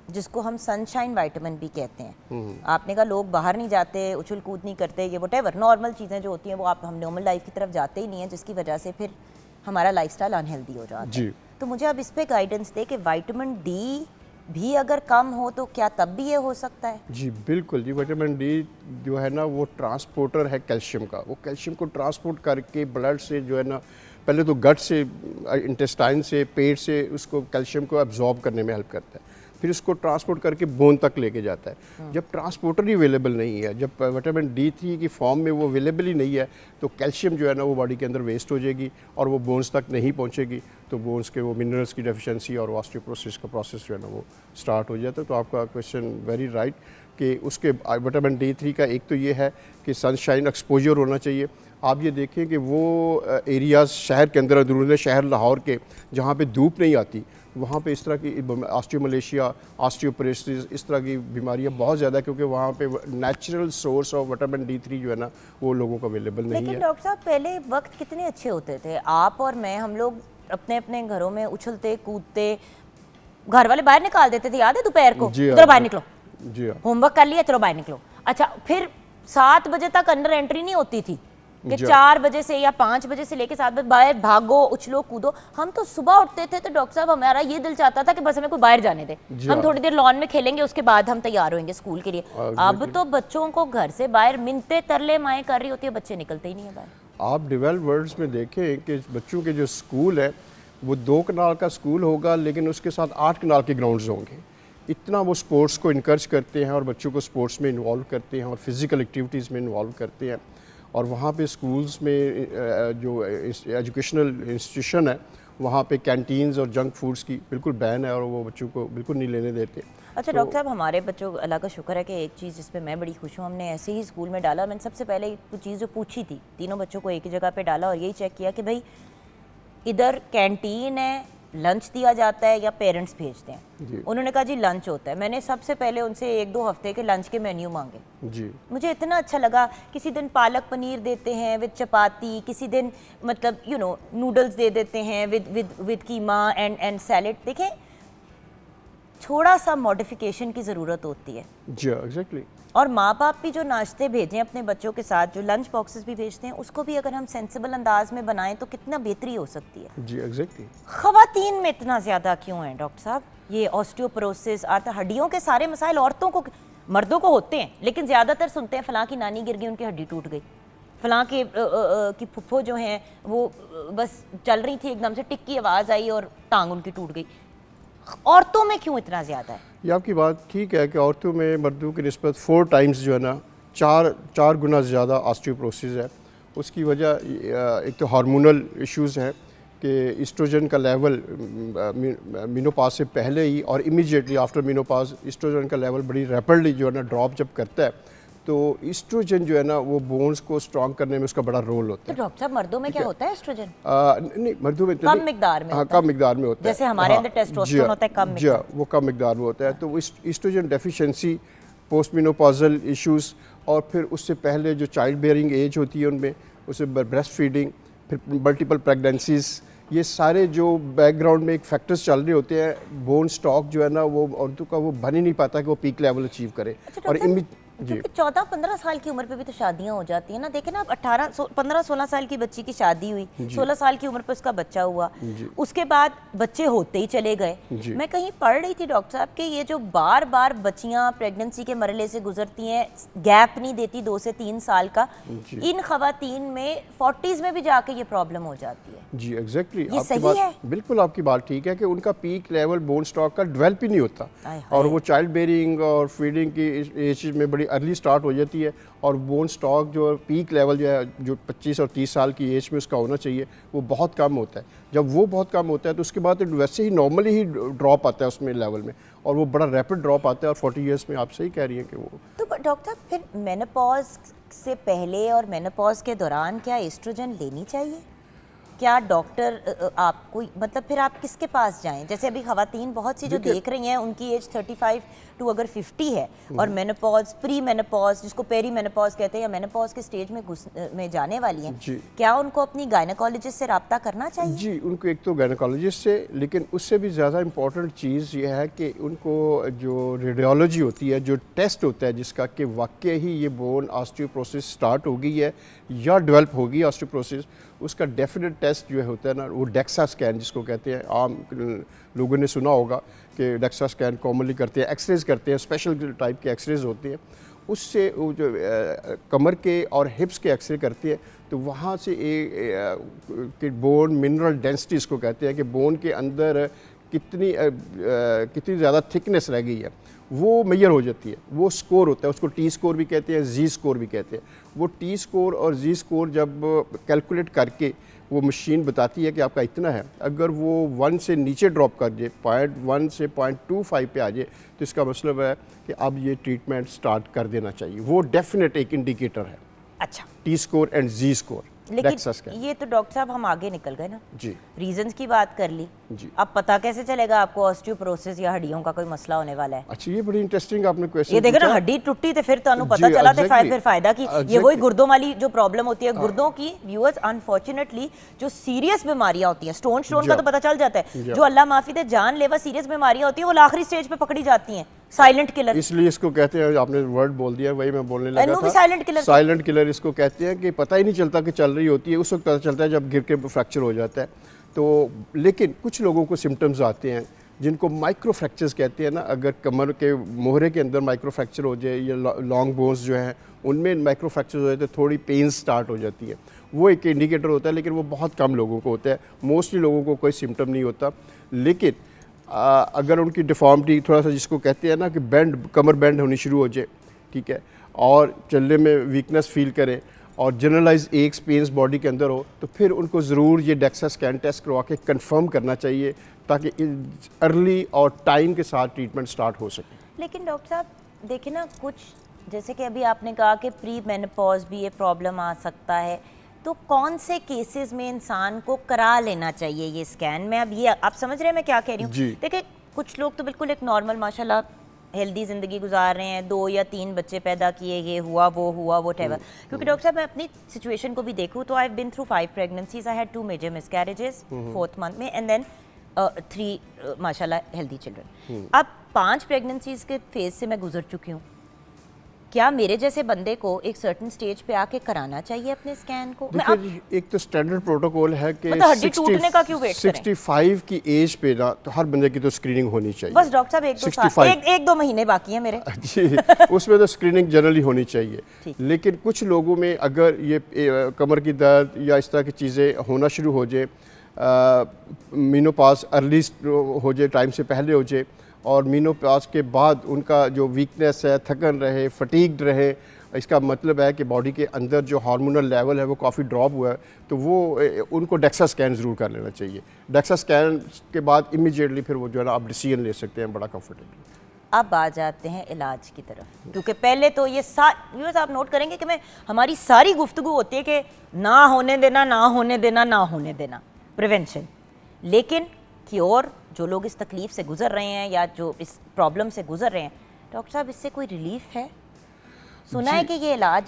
जिसको हम सनशाइन विटामिन भी कहते हैं, आपने कहा लोग बाहर नहीं जाते, उछल कूद नहीं करते, ये वटेवर नॉर्मल चीज़ें जो होती हैं वो हम नॉर्मल लाइफ की तरफ जाते ही नहीं हैं, जिसकी वजह से फिर हमारा लाइफस्टाइल अनहेल्दी हो जाता है। तो मुझे अब इस पे गाइडेंस दे कि विटामिन डी भी अगर कम हो तो क्या तब भी ये हो सकता है? जी बिल्कुल जी, विटामिन डी जो है ना वो ट्रांसपोर्टर है कैल्शियम का। वो कैल्शियम को ट्रांसपोर्ट करके ब्लड से जो है ना, पहले तो गट से, इंटेस्टाइन से, पेट से उसको कैल्शियम को एब्जॉर्ब करने में हेल्प करता है, फिर उसको ट्रांसपोर्ट करके बोन तक लेके जाता है। जब ट्रांसपोर्टर ही अवेलेबल नहीं है, जब विटामिन D3 की फॉर्म में वो अवेलेबल ही नहीं है, तो कैल्शियम जो है ना वो बॉडी के अंदर वेस्ट हो जाएगी और वो बोन्स तक नहीं पहुंचेगी, तो बोन्स के वो मिनरल्स की डेफिशिएंसी और ऑस्टियोपोरोसिस का प्रोसेस जो है ना वो स्टार्ट हो जाता है। तो आपका क्वेश्चन वेरी राइट कि उसके विटामिन D3 का एक तो ये है कि सनशाइन एक्सपोजर होना चाहिए। आप ये देखें कि वो एरियाज़ शहर के अंदर, अंदरूनी शहर लाहौर के, जहाँ पे धूप नहीं आती, वहाँ पे इस तरह की ऑस्टियोमलेशिया, ऑस्टियोपोरोसिस, इस तरह की बीमारियाँ बहुत ज़्यादा है, क्योंकि वहाँ पे natural source of vitamin D3 जो है ना वो लोगों को अवेलेबल नहीं है। लेकिन डॉक्टर साहब पहले वक्त कितने अच्छे होते थे, आप और मैं, हम लोग अपने अपने घरों में उछलते कूदते, घर वाले बाहर निकाल देते थे, याद है दोपहर को, चलो बाहर निकलो, जी हाँ, होमवर्क कर लिया, चलो बाहर निकलो। अच्छा, फिर 7 बजे तक अंदर एंट्री नहीं होती थी कि 4 बजे से या 5 बजे से लेके 7 बजे बाहर भागो, उछलो कूदो। हम तो सुबह उठते थे तो डॉक्टर साहब हमारा ये दिल चाहता था कि बस हमें कोई बाहर जाने दे, हम थोड़ी देर लॉन में खेलेंगे, उसके बाद हम तैयार होंगे स्कूल के लिए। अब तो बच्चों को घर से बाहर मिनते तरले माएँ कर रही होती है, बच्चे निकलते ही नहीं है बाहर। आप डेवलप्ड वर्ल्ड्स में देखें कि बच्चों के जो स्कूल है वो 2 कनाल का स्कूल होगा, लेकिन उसके साथ 8 कनाल के ग्राउंड्स होंगे। इतना वो स्पोर्ट्स को इनकरेज करते हैं और बच्चों को स्पोर्ट्स में इन्वॉल्व करते हैं और फिज़िकल एक्टिविटीज़ में इन्वॉल्व करते हैं। और वहाँ पे स्कूल्स में जो एजुकेशनल इंस्टीट्यूशन है, वहाँ पे कैंटीन्स और जंक फूड्स की बिल्कुल बैन है और वो बच्चों को बिल्कुल नहीं लेने देते। अच्छा तो डॉक्टर साहब, हमारे बच्चों, अल्लाह का शुक्र है कि एक चीज़ जिस पे मैं बड़ी खुश हूँ, हमने ऐसे ही स्कूल में डाला। मैंने सबसे पहले कुछ चीज़ जो पूछी थी, तीनों बच्चों को एक ही जगह पे डाला और यही चेक किया कि भाई इधर कैंटीन है, लंच दिया जाता है या पेरेंट्स भेजते हैं। उन्होंने कहा जी लंच होता है। मैंने सबसे पहले उनसे 1-2 हफ्ते के लंच के मेन्यू मांगे जी। मुझे इतना अच्छा लगा, किसी दिन पालक पनीर देते हैं विद चपाती, किसी दिन मतलब नूडल्स दे देते हैं विद कीमा एंड सैलेड। देखें, थोड़ा सा मॉडिफिकेशन की ज़रूरत होती है जी, एग्जैक्टली। और माँ बाप भी जो नाश्ते भेजें अपने बच्चों के साथ, जो लंच बॉक्सेस भी भेजते हैं, उसको भी अगर हम सेंसिबल अंदाज में बनाएं तो कितना बेहतरी हो सकती है जी, एग्जैक्टली। ख़वातीन में इतना ज़्यादा क्यों है डॉक्टर साहब ये ऑस्टियोपोरोसिस, हड्डियों के सारे मसाइल? औरतों को, मर्दों को होते हैं, लेकिन ज़्यादातर सुनते हैं फलां की नानी गिर गई, उनकी हड्डी टूट गई, फलां के की फुफ्फो जो हैं वो बस चल रही थी, एकदम से टिक की आवाज़ आई और टांग उनकी टूट गई। औरतों में क्यों इतना ज़्यादा है? ये आपकी बात ठीक है कि औरतों में मर्दों की निस्बत 4 टाइम्स जो है ना, 4 गुना ज़्यादा ऑस्टियोपोरोसिस है। उसकी वजह एक तो हार्मोनल इश्यूज़ हैं कि ईस्ट्रोजन का लेवल मेनोपॉज से पहले ही और इमीडिएटली आफ्टर मेनोपॉज ईस्ट्रोजन का लेवल बड़ी रैपिडली जो है ना ड्रॉप जब करता है, तो ईस्ट्रोजन जो है ना वो बोन्स को स्ट्रॉन्ग करने में उसका बड़ा रोल होता है। तो डॉक्टर साहब, मर्दों में क्या होता है एस्ट्रोजन? नहीं, मर्दों में कम मिकदार में हाँ, कम मिकदार में होता है। जैसे हमारे अंदर टेस्टोस्टेरोन होता है, कम मिकदार, वो कम मिकदार में होता है। तो वो oestrogen deficiency, post menopausal issues, और फिर उससे पहले जो चाइल्ड बेयरिंग एज होती है उनमें, उससे ब्रेस्ट फीडिंग, फिर मल्टीपल प्रेगनेंसीज, ये सारे जो बैकग्राउंड में एक फैक्टर्स चल रहे होते हैं, बोन स्टॉक जो है ना वो औरतों का वो बन ही नहीं पाता कि वो पीक लेवल अचीव करे। और क्योंकि 14-15 साल की उम्र पे भी तो शादियां हो जाती हैं ना। देखे ना, 15-16 साल की बच्ची की शादी हुई, 16 साल की उम्र पे उसका बच्चा हुआ, उसके बाद बच्चे होते ही चले गए। मैं कहीं पढ़ रही थी डॉक्टर साहब कि ये जो बार बार बच्चियां प्रेगनेंसी के मरहले से गुजरती हैं, गैप नहीं देती 2 से 3 साल का, इन खवातीन में 40s में भी जाके ये प्रॉब्लम हो जाती है। जी, एग्जैक्टली। ये सही है? बिल्कुल आपकी बात ठीक है कि उनका पीक लेवल बोन स्टॉक का डेवलप ही नहीं होता, और वो चाइल्ड बेयरिंग और फीडिंग की एज में बड़ी अर्ली स्टार्ट हो जाती है, और बोन स्टॉक जो पीक लेवल जो है, जो 25 और 30 साल की एज में उसका होना चाहिए, वो बहुत कम होता है। जब वो बहुत कम होता है तो उसके बाद वैसे ही नॉर्मली ही ड्रॉप आता है उसमें लेवल में, और वो बड़ा रैपिड ड्रॉप आता है। और 40 ईयर्स में आप सही कह रही हैं कि वो तो डॉक्टर, फिर मेनोपॉज से पहले और मेनोपॉज के दौरान क्या एस्ट्रोजन लेनी चाहिए? क्या डॉक्टर आपको मतलब फिर आप किसके पास जाएं? जैसे अभी खवातीन बहुत सी जो देख रही हैं उनकी एज 35 टू अगर 50 है और मेनोपॉज, प्री मेनोपॉज जिसको पेरी मेनोपॉज कहते हैं या मेनोपॉज के स्टेज में जाने वाली हैं, क्या उनको अपनी गायनेकोलॉजिस्ट से रब्ता करना चाहिए? जी, उनको एक तो गायनेकोलॉजिस्ट से, लेकिन उससे भी ज़्यादा इम्पॉर्टेंट चीज़ ये है कि उनको जो रेडियोलॉजी होती है, जो टेस्ट होता है जिसका कि वाकई ही ये बोन ऑस्टियोपोरोसिस स्टार्ट हो गई है या डेवलप होगी ऑस्टियोपोरोसिस, उसका डेफिनेट टेस्ट जो होता है ना, वो डेक्सा स्कैन जिसको कहते हैं, आम लोगों ने सुना होगा कि डेक्सा स्कैन कॉमनली करते हैं, एक्सरेज करते हैं, स्पेशल टाइप के एक्सरेज होते हैं, उससे वो जो कमर के और हिप्स के एक्सरे करती है, तो वहाँ से कि बोन मिनरल डेंसिटी इसको कहते हैं कि बोन के अंदर कितनी ज़्यादा थिकनेस रह गई है वो मेजर हो जाती है। वो स्कोर होता है, उसको टी स्कोर भी कहते हैं, जी स्कोर भी कहते हैं। वो टी स्कोर और जी स्कोर जब कैलकुलेट करके वो मशीन बताती है कि आपका इतना है, अगर वो 1 से नीचे ड्रॉप कर जाए, 0.1 से 0.25 पे आ जाए, तो इसका मतलब है कि अब ये ट्रीटमेंट स्टार्ट कर देना चाहिए। वो डेफिनेट एक इंडिकेटर है। अच्छा, T score and G score. लेकिन ये तो डॉक्टर साहब हम आगे निकल गए ना जी, रीजंस की बात कर ली जी। अब पता कैसे चलेगा आपको ऑस्टियोपोरोसिस या हड्डियों का कोई मसला होने वाला है? अच्छा, ये बड़ी इंटरेस्टिंग आपने क्वेश्चन ये देखो ना, हड्डी टूटी तो फिर तो पता जी, चला तो exactly, फिर फायदा की ये वही गुर्दों वाली जो प्रॉब्लम होती है गुर्दों की। व्यूअर्स, अनफॉर्चुनेटली जो सीरियस बीमारियां होती हैं, स्टोन का तो पता चल जाता है, जो अल्लाह माफी दे जानलेवा सीरियस बीमारियां होती है वो आखिरी स्टेज पे पकड़ी जाती हैं, साइलेंट किलर। इसलिए इसको कहते हैं, आपने वर्ड बोल दिया, वही मैं बोलने लगा था, साइलेंट किलर। साइलेंट किलर इसको कहते हैं कि पता ही नहीं चलता कि चल रही होती है, उस वक्त पता चलता है जब गिर के फ्रैक्चर हो जाता है। तो लेकिन कुछ लोगों को सिम्टम्स आते हैं जिनको माइक्रो फ्रैक्चर्स कहते हैं ना, अगर कमर के मोहरे के अंदर माइक्रो फ्रैक्चर हो जाए या लॉन्ग बोन्स जो हैं उनमें माइक्रो फ्रैक्चर हो जाए तो थोड़ी पेन स्टार्ट हो जाती है, वो एक इंडिकेटर होता है, लेकिन वो बहुत कम लोगों को होता है। मोस्टली लोगों को कोई सिम्टम नहीं होता, लेकिन अगर उनकी डिफॉर्मिटी थोड़ा सा जिसको कहते हैं ना कि बेंड, कमर बेंड होनी शुरू हो जाए, ठीक है, और चलने में वीकनेस फील करें और जनरलाइज एक्स पेन्स बॉडी के अंदर हो, तो फिर उनको ज़रूर ये डेक्सा स्कैन टेस्ट करवा के कंफर्म करना चाहिए ताकि अर्ली और टाइम के साथ ट्रीटमेंट स्टार्ट हो सके। लेकिन डॉक्टर साहब देखिए ना, कुछ जैसे कि अभी आपने कहा कि प्री मेनोपॉज भी ये प्रॉब्लम आ सकता है, तो कौन से केसेस में इंसान को करा लेना चाहिए ये स्कैन में? अब ये आप समझ रहे हैं मैं क्या कह रही हूँ? देखिए, कुछ लोग तो बिल्कुल एक नॉर्मल माशाल्लाह हेल्दी ज़िंदगी गुजार रहे हैं, 2 या 3 बच्चे पैदा किए, ये हुआ वो टेवर। क्योंकि डॉक्टर साहब मैं अपनी सिचुएशन को भी देखूँ तो I have been through 5 pregnancies, I had 2 major miscarriages 4th month में एंड देन 3 माशाल्लाह हेल्दी चिल्ड्रन। अब 5 प्रेगनेंसीज के फेज से मैं गुजर चुकी हूँ। क्या मेरे जैसे बंदे को एक सर्टेन स्टेज पे आके कराना चाहिए अपने स्कैन को? एक तो स्टैंडर्ड प्रोटोकॉल है कि मतलब हड्डी टूटने का क्यों वेट करें? 65 की एज पे ना तो हर बंदे की तो स्क्रीनिंग होनी चाहिए। बस डॉक्टर साहब एक दो महीने बाकी है मेरे जी, उसमें तो स्क्रीनिंग जनरली होनी चाहिए। लेकिन कुछ लोगों में अगर ये कमर की दर्द या इस तरह की चीज़ें होना शुरू हो जाए, मीनोपॉज अर्ली हो जाए, टाइम से पहले हो जाए, और मीनोपॉज के बाद उनका जो वीकनेस है, थकन रहे, फटीग्ड रहे, इसका मतलब है कि बॉडी के अंदर जो हार्मोनल लेवल है वो काफ़ी ड्रॉप हुआ है, तो वो उनको डेक्सा स्कैन ज़रूर कर लेना चाहिए। डेक्सा स्कैन के बाद इमीडिएटली फिर वो जो है ना आप डिसीजन ले सकते हैं बड़ा कंफर्टेबली। अब आ जाते हैं इलाज की तरफ, क्योंकि पहले तो ये व्यूअर्स आप नोट करेंगे कि हमारी सारी गुफ्तगू होती है कि ना होने देना, ना होने देना, ना होने देना, प्रिवेंशन। लेकिन क्योर, जो लोग इस तकलीफ से गुजर रहे हैं या जो इस प्रॉब्लम से गुजर रहे हैं, डॉक्टर साहब इससे कोई रिलीफ है? सुना है कि ये इलाज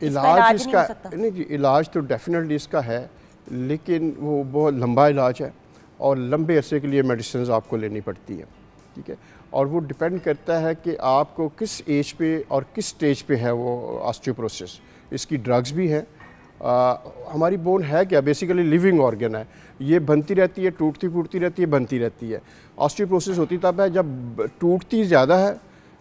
इसका नहीं हो सकता? नहीं जी, इलाज तो डेफिनेटली इसका है, लेकिन वो बहुत लंबा इलाज है और लंबे अरसे के लिए मेडिसिन आपको लेनी पड़ती है, ठीक है, और वो डिपेंड करता है कि आपको किस एज पे और किस स्टेज पे है वो ऑस्टियोपोरोसिस। इसकी ड्रग्स भी हैं। हमारी बोन है क्या, बेसिकली लिविंग ऑर्गन है, ये बनती रहती है, टूटती फूटती रहती है, बनती रहती है। ऑस्टियोपोरोसिस होती तब है जब टूटती ज़्यादा है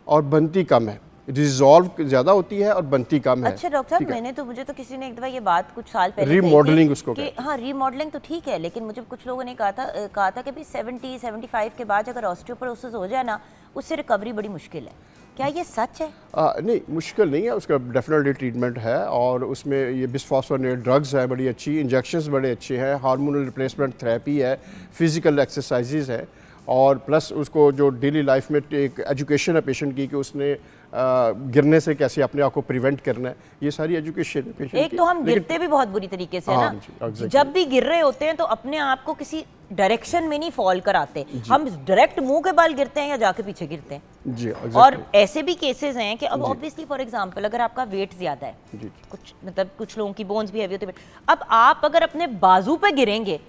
और बनती कम है, रिजॉल्व ज़्यादा होती है और बनती कम है। अच्छा डॉक्टर साहब, मुझे तो किसी ने एक दफ़ा ये बात कुछ साल पहले रीमॉडलिंग उसको कि हाँ रीमॉडलिंग तो ठीक है, लेकिन मुझे कुछ लोगों ने कहा था कि भाई 70-75 के बाद अगर ऑस्टियोपोरोसिस हो जाए ना, उससे रिकवरी बड़ी मुश्किल है। क्या ये सच है? नहीं, मुश्किल नहीं है, उसका डेफिनेटली ट्रीटमेंट है और उसमें ये बिस्फॉस्फोनेट ड्रग्स है बड़ी अच्छी, इंजेक्शंस बड़े अच्छे हैं, हार्मोनल रिप्लेसमेंट थेरेपी है, फिजिकल एक्सरसाइजेज है, और प्लस उसको जो डेली लाइफ में एक एजुकेशन है पेशेंट की कि उसने गिरने से कैसे अपने आप को प्रिवेंट करना है, ये सारी एजुकेशन है पेशेंट एक की। तो हम लेकिन गिरते भी बहुत बुरी तरीके से है हाँ ना, जी, exactly। जब भी गिर रहे होते हैं तो अपने आप को किसी डायरेक्शन में नहीं फॉल कराते, हम डायरेक्ट मुंह के बाल गिरते हैं या जाके पीछे गिरते हैं। जी और exactly। ऐसे भी केसेस हैं कि अब ऑब्वियसली फॉर एग्जांपल अगर आपका वेट ज्यादा है, जी कुछ मतलब कुछ लोगों की बोन्स भी हैवी होती है, अब आप अगर अपने बाजू पे गिरेंगे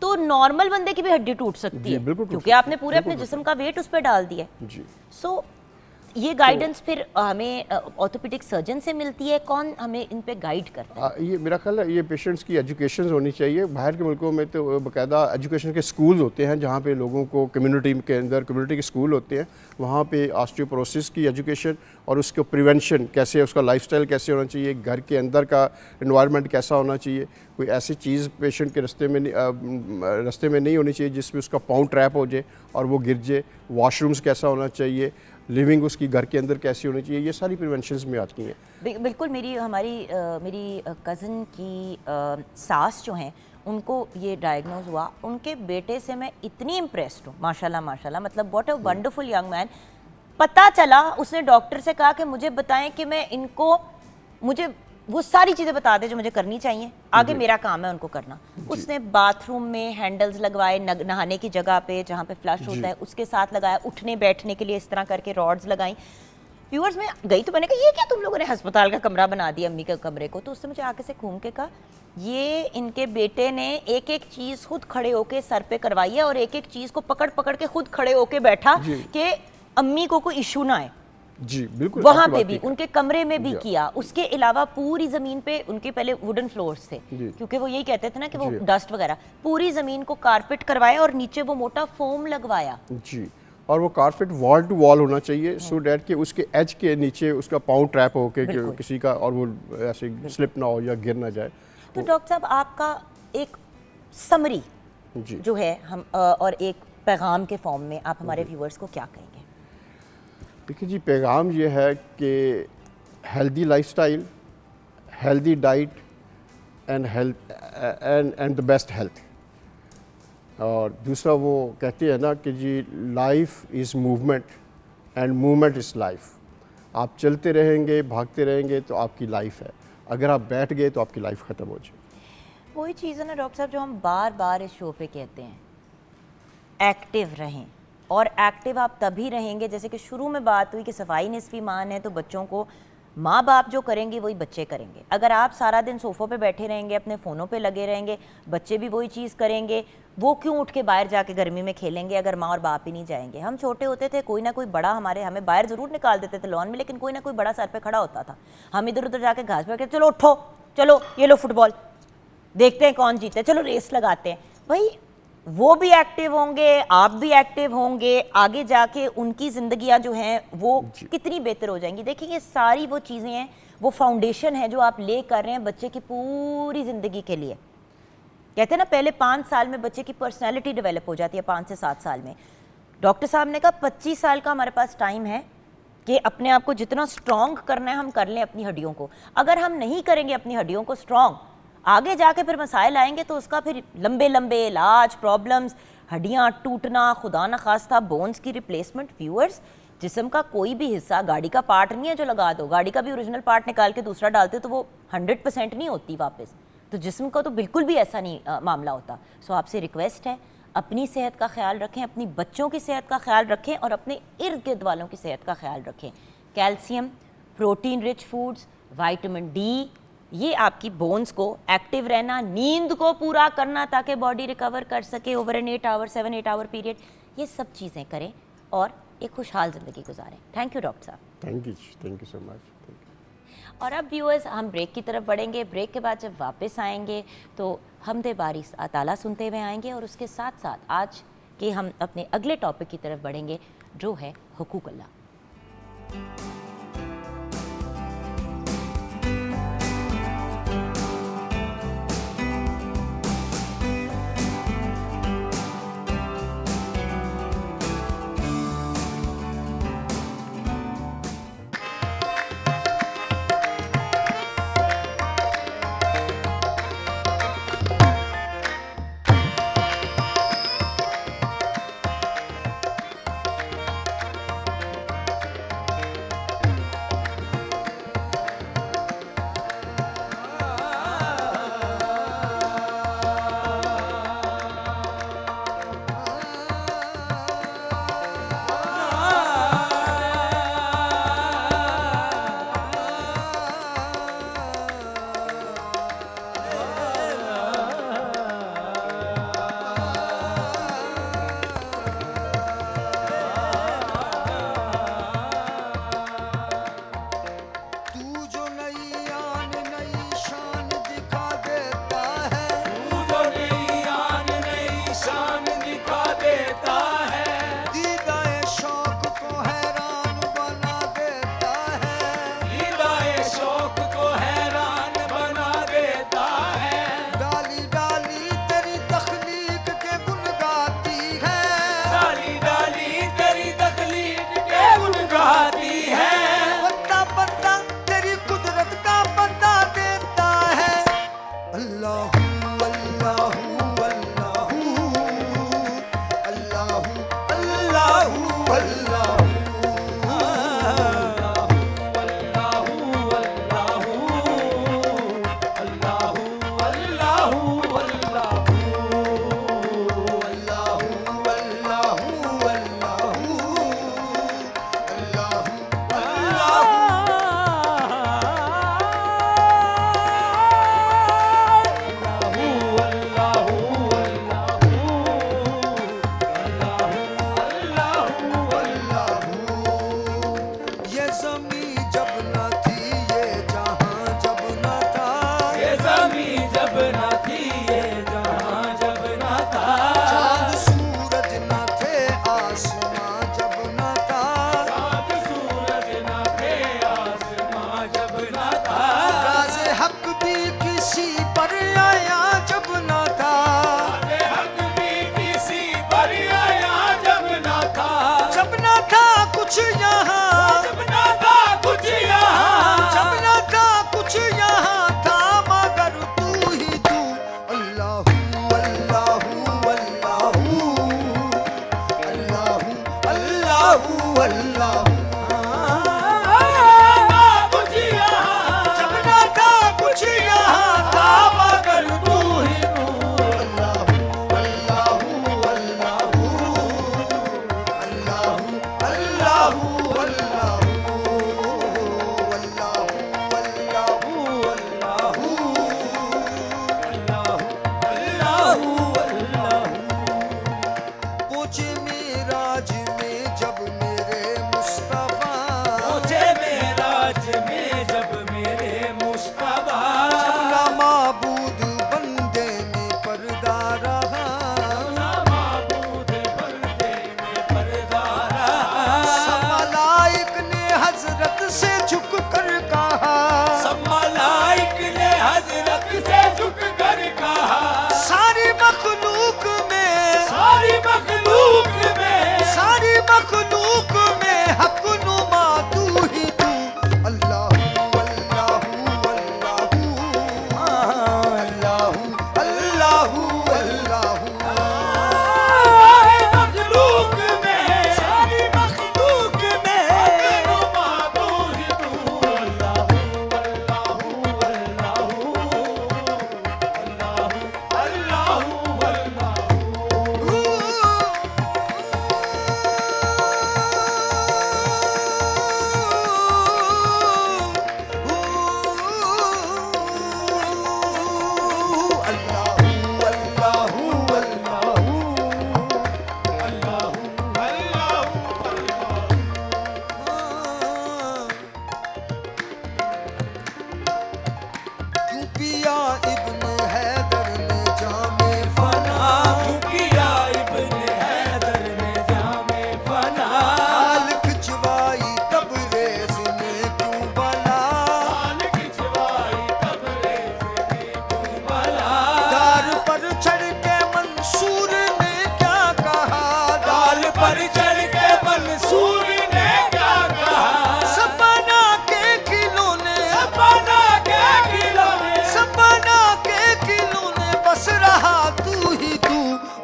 तो नॉर्मल बंदे की भी हड्डी टूट सकती जी, है, बिल्कुल टूट क्योंकि सकती है, आपने पूरे अपने बिल्कुल जिस्म का वेट उस पर डाल दिया है। जी। सो ये गाइडेंस फिर हमें ऑर्थोपेडिक सर्जन से मिलती है, कौन हमें इन पे गाइड करता है? ये मेरा ख्याल है ये पेशेंट्स की एजुकेशन होनी चाहिए। बाहर के मुल्कों में तो बाकायदा एजुकेशन के स्कूल होते हैं जहाँ पे लोगों को कम्युनिटी के अंदर कम्युनिटी के स्कूल होते हैं, वहाँ पे ऑस्टियोपोरोसिस की एजुकेशन और उसको प्रिवेंशन कैसे, उसका लाइफस्टाइल कैसे होना चाहिए, घर के अंदर का एनवायरनमेंट कैसा होना चाहिए, कोई ऐसी चीज़ पेशेंट के रास्ते में नहीं होनी चाहिए जिसमें उसका पाँव ट्रैप हो जाए और वो गिर जाए, वॉशरूम्स कैसा होना चाहिए, लिविंग उसकी घर के अंदर कैसी होनी चाहिए, ये सारी प्रिवेंशंस में आती हैं। बिल्कुल। मेरी कज़न की सास जो हैं उनको ये डायग्नोज हुआ, उनके बेटे से मैं इतनी इम्प्रेस्ड हूँ, माशाल्लाह माशाल्लाह, मतलब what a wonderful young man. पता चला उसने डॉक्टर से कहा कि मुझे बताएं कि मैं इनको, मुझे वो सारी चीज़ें बता दें जो मुझे करनी चाहिए, आगे मेरा काम है उनको करना। उसने बाथरूम में हैंडल्स लगवाए, नहाने की जगह पे जहाँ पे फ्लश होता है उसके साथ लगाया, उठने बैठने के लिए इस तरह करके रॉड्स लगाई। व्यूअर्स में गई तो मैंने कहा ये क्या तुम लोगों ने अस्पताल का कमरा बना दिया अम्मी के कमरे को, तो उसने मुझे आगे से घूम के कहा ये इनके बेटे ने एक एक चीज़ खुद खड़े होके सर पे करवाई है और एक एक चीज़ को पकड़ पकड़ के खुद खड़े होके बैठा कि अम्मी को कोई इशू ना आए। जी बिल्कुल, वहां आपकी पे बात भी ठीक है। उनके कमरे में भी किया। उसके अलावा पूरी जमीन पे उनके पहले वुडन फ्लोर्स थे, जी। क्योंकि वो यही कहते थे ना कि वो जी। डस्ट वगैरह, पूरी जमीन को कारपेट करवाया और नीचे वो मोटा फोम लगवाया। जी, और वो कारपेट वॉल टू वॉल होना चाहिए सो डैट कि उसके एज के नीचे उसका पाँव ट्रैप हो के बिल्कुल। किसी का और वो ऐसे स्लिप ना हो या गिर ना जाए। तो डॉक्टर साहब आपका एक समरी जी जो है हम और एक पैगाम के फॉर्म में आप हमारे व्यूअर्स को क्या कहेंगे? देखिए जी, पैगाम ये है कि healthy lifestyle, healthy diet and the best health. और दूसरा वो कहते हैं ना कि जी life is movement and movement is life. आप चलते रहेंगे, भागते रहेंगे तो आपकी लाइफ है, अगर आप बैठ गए तो आपकी लाइफ ख़त्म हो जाए। वही चीज़ है ना डॉक्टर साहब जो हम बार बार इस शो पे कहते हैं, एक्टिव रहें। और एक्टिव आप तभी रहेंगे, जैसे कि शुरू में बात हुई कि सफाई निस्फी मान है, तो बच्चों को माँ बाप जो करेंगे वही बच्चे करेंगे। अगर आप सारा दिन सोफ़ों पे बैठे रहेंगे, अपने फ़ोनों पे लगे रहेंगे, बच्चे भी वही चीज़ करेंगे। वो क्यों उठ के बाहर जाके गर्मी में खेलेंगे अगर माँ और बाप ही नहीं जाएंगे? हम छोटे होते थे, कोई ना कोई बड़ा हमें बाहर ज़रूर निकाल देते थे लॉन में, लेकिन कोई ना कोई बड़ा सर पे खड़ा होता था। हम इधर उधर जाके घास पे, चलो उठो, चलो ये लो फुटबॉल देखते हैं कौन जीते, चलो रेस लगाते हैं। भाई वो भी एक्टिव होंगे, आप भी एक्टिव होंगे, आगे जाके उनकी ज़िंदगियां जो हैं वो कितनी बेहतर हो जाएंगी। देखिए ये सारी वो चीज़ें हैं, वो फाउंडेशन है जो आप ले कर रहे हैं बच्चे की पूरी ज़िंदगी के लिए। कहते हैं ना पहले 5 साल में बच्चे की पर्सनैलिटी डेवलप हो जाती है, 5 से 7 साल में। डॉक्टर साहब ने कहा 25 साल का हमारे पास टाइम है कि अपने आप को जितना स्ट्रॉन्ग करना है हम कर लें अपनी हड्डियों को। अगर हम नहीं करेंगे अपनी हड्डियों को स्ट्रॉन्ग, आगे जाके फिर मसाइल आएंगे तो उसका फिर लंबे लंबे इलाज, प्रॉब्लम्स, हड्डियाँ टूटना, खुदा न खास्ता बोन्स की रिप्लेसमेंट। व्यूअर्स, जिस्म का कोई भी हिस्सा, गाड़ी का पार्ट नहीं है जो लगा दो, गाड़ी का भी ओरिजिनल पार्ट निकाल के दूसरा डालते तो वो 100% नहीं होती वापस। तो जिस्म का तो बिल्कुल भी ऐसा नहीं मामला होता। सो आपसे रिक्वेस्ट है, अपनी सेहत का ख्याल रखें, अपनी बच्चों की सेहत का ख्याल रखें और अपने इर्द गिर्द वालों की सेहत का ख्याल रखें। Calcium, protein rich foods, vitamin D, ये आपकी बोन्स को एक्टिव रहना, नींद को पूरा करना ताकि बॉडी रिकवर कर सके over an 8 hour 7-8 hour period, ये सब चीज़ें करें और एक खुशहाल ज़िंदगी गुजारें। थैंक यू डॉक्टर साहब। Thank you so much. और अब व्यूअर्स हम ब्रेक की तरफ बढ़ेंगे। ब्रेक के बाद जब वापस आएंगे तो हमदे बारी ताला सुनते हुए आएंगे और उसके साथ साथ आज के हम अपने अगले टॉपिक की तरफ बढ़ेंगे जो है हुकूक अल्लाह।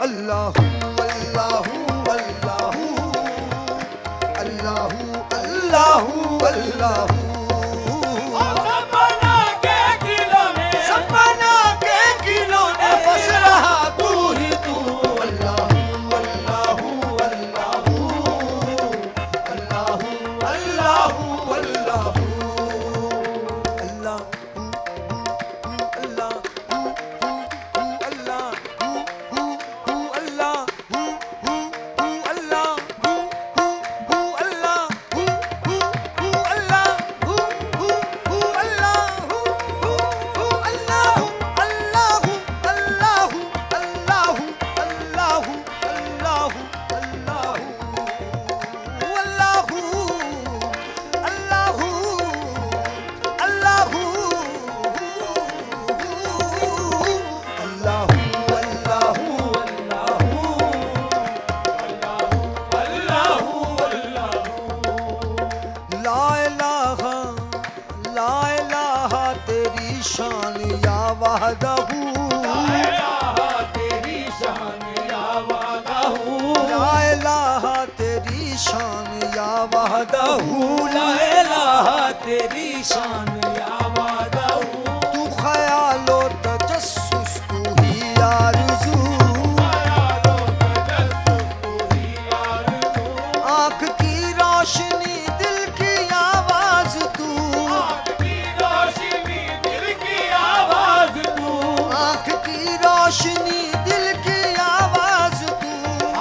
अल्लाहू अल्लाहू अल्लाहू अल्लाहू अल्लाहू सपना के खिलौने फंस रहा तू ही तू अल्लाहू अल्लाहू अल्लाहू अल्लाहू अल्लाहू अल्लाहू शान या वहदहू ला इलाहा तेरी शान या वहदहू ला इलाहा तेरी शान या वहदहू ला इलाहा तेरी शान या वहदहू तू ख्यालो तजस्सुस तू ही आरज़ू आँख की रोशनी दिल की आवाज़ तू आँख की रोशनी दिल की आवाज़ तू आँख की रोशनी दिल की आवाज़ तू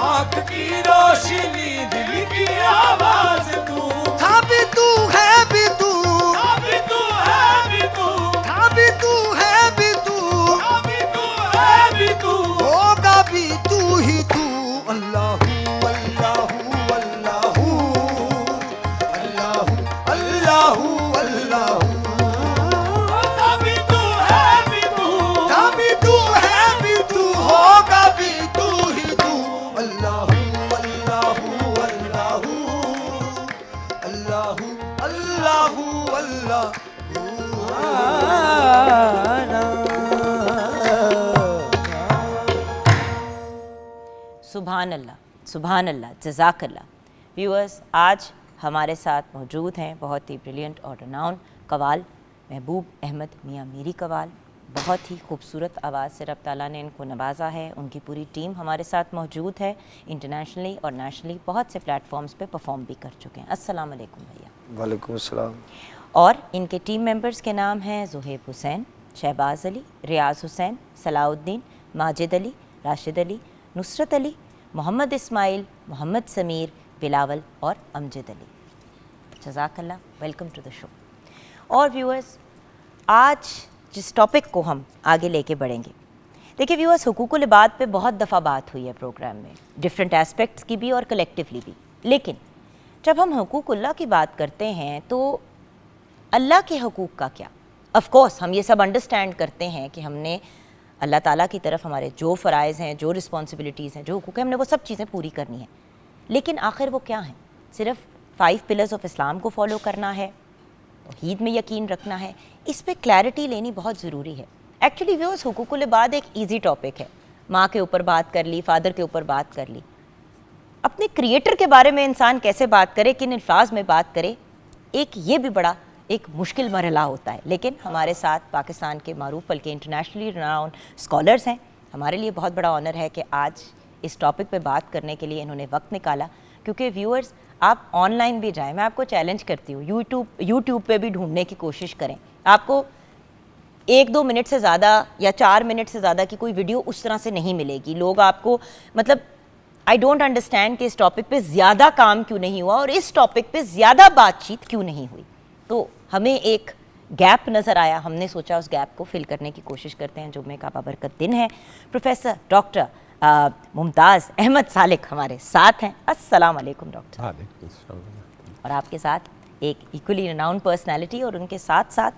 आँख की रोशनी दिल की आवाज़ तू था भी तू है भी तू था भी तू है भी तू था भी तू है भी तू था भी तू है भी तू होगा भी तू ही तू अल्लाहू अल्लाहू अल्लाहू अल्लाहू अल्लाहू तभी तू है भी तू तभी तू है भी तू होगा भी तू ही तू अल्लाहू अल्लाहू अल्लाहू अल्लाहू अल्लाहू सुभान अल्लाह, सुभान अल्लाह, जज़ाकल्लाह। व्यूअर्स, आज हमारे साथ मौजूद हैं बहुत ही ब्रिलियंट और रनाउन कवाल महबूब अहमद मियाँ मीरी कवाल। बहुत ही खूबसूरत आवाज़ से रब ताला ने इनको नवाजा है। उनकी पूरी टीम हमारे साथ मौजूद है। इंटरनेशनली और नेशनली बहुत से प्लेटफॉर्म्स पे परफॉर्म भी कर चुके हैं। अस्सलाम वालेकुम भैया। वालेकुम अस्सलाम। और इनके टीम मेंबर्स के नाम हैं ज़ुहैब हुसैन, शहबाज अली, रियाज हुसैन, सलाउद्दीन, माजिद अली, राशिद अली, नुसरत अली, मोहम्मद इस्माइल, मोहम्मद समीर, बिलावल और अमजद अली। जज़ाकल्लाह, वेलकम टू द शो। और व्यूअर्स, आज जिस टॉपिक को हम आगे लेके बढ़ेंगे, देखिए व्यूअर्स, हुकूकुल इबाद पे बहुत दफ़ा बात हुई है प्रोग्राम में, डिफरेंट एस्पेक्ट्स की भी और कलेक्टिवली भी। लेकिन जब हम हुकूकुल्लाह की बात करते हैं तो अल्लाह के हुकूक का क्या? ऑफ कोर्स हम ये सब अंडरस्टैंड करते हैं कि हमने अल्लाह ताला की तरफ हमारे जो फ़राइज़ हैं, जो रिस्पॉन्सिबिलिटीज़ हैं, जो हुकूक हैं, हमने वो सब चीज़ें पूरी करनी है। लेकिन आखिर वो क्या हैं? सिर्फ 5 पिलर्स ऑफ इस्लाम को फॉलो करना है, तौहीद में यकीन रखना है? इस पे क्लैरिटी लेनी बहुत ज़रूरी है। एक्चुअली व्यूअर्स, हुकूकुल इबाद एक ईजी टॉपिक है। माँ के ऊपर बात कर ली, फादर के ऊपर बात कर ली, अपने क्रिएटर के बारे में इंसान कैसे बात करे, किन अल्फाज में बात करे, एक ये भी बड़ा एक मुश्किल मरहला होता है। लेकिन हमारे साथ पाकिस्तान के मारूफ बल्कि इंटरनेशनली रनाउंड स्कॉलर्स हैं। हमारे लिए बहुत बड़ा ऑनर है कि आज इस टॉपिक पे बात करने के लिए इन्होंने वक्त निकाला। क्योंकि व्यूअर्स, आप ऑनलाइन भी जाएं, मैं आपको चैलेंज करती हूँ, यूट्यूब पे भी ढूंढने की कोशिश करें। आपको 1-2 मिनट से ज़्यादा या 4 मिनट से ज़्यादा की कोई वीडियो उस तरह से नहीं मिलेगी। लोग आपको मतलब आई डोंट अंडरस्टैंड कि इस टॉपिक पे ज़्यादा काम क्यों नहीं हुआ और इस टॉपिक पे ज़्यादा बातचीत क्यों नहीं हुई। तो हमें एक गैप नज़र आया, हमने सोचा उस गैप को फिल करने की कोशिश करते हैं। जुम्मे का बाबरकत दिन है। प्रोफेसर डॉक्टर मुमताज़ अहमद सालिक हमारे साथ हैं। अस्सलाम वालेकुम डॉक्टर। वालेकुम अस्सलाम। और आपके साथ एक इक्वली रिनाउंड पर्सनैलिटी और उनके साथ साथ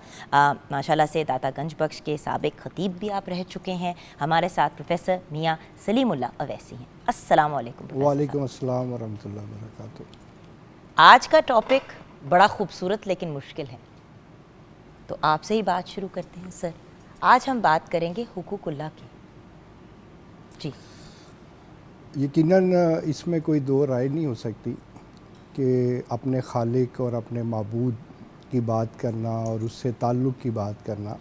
माशाल्लाह से दाता गंज बख्श के साबिक खतीब भी आप रह चुके हैं। हमारे साथ प्रोफेसर मियाँ सलीमुल्लाह अवैसी हैं। अस्सलाम वालेकुम। वालेकुम अस्सलाम व रहमतुल्लाहि व बरकातुहू। आज का टॉपिक बड़ा खूबसूरत लेकिन मुश्किल है, तो आपसे ही बात शुरू करते हैं। सर, आज हम बात करेंगे हुकूकुल्लाह की। जी यकीनन इसमें कोई दो राय नहीं हो सकती कि अपने खालिक और अपने माबूद की बात करना और उससे ताल्लुक़ की बात करना,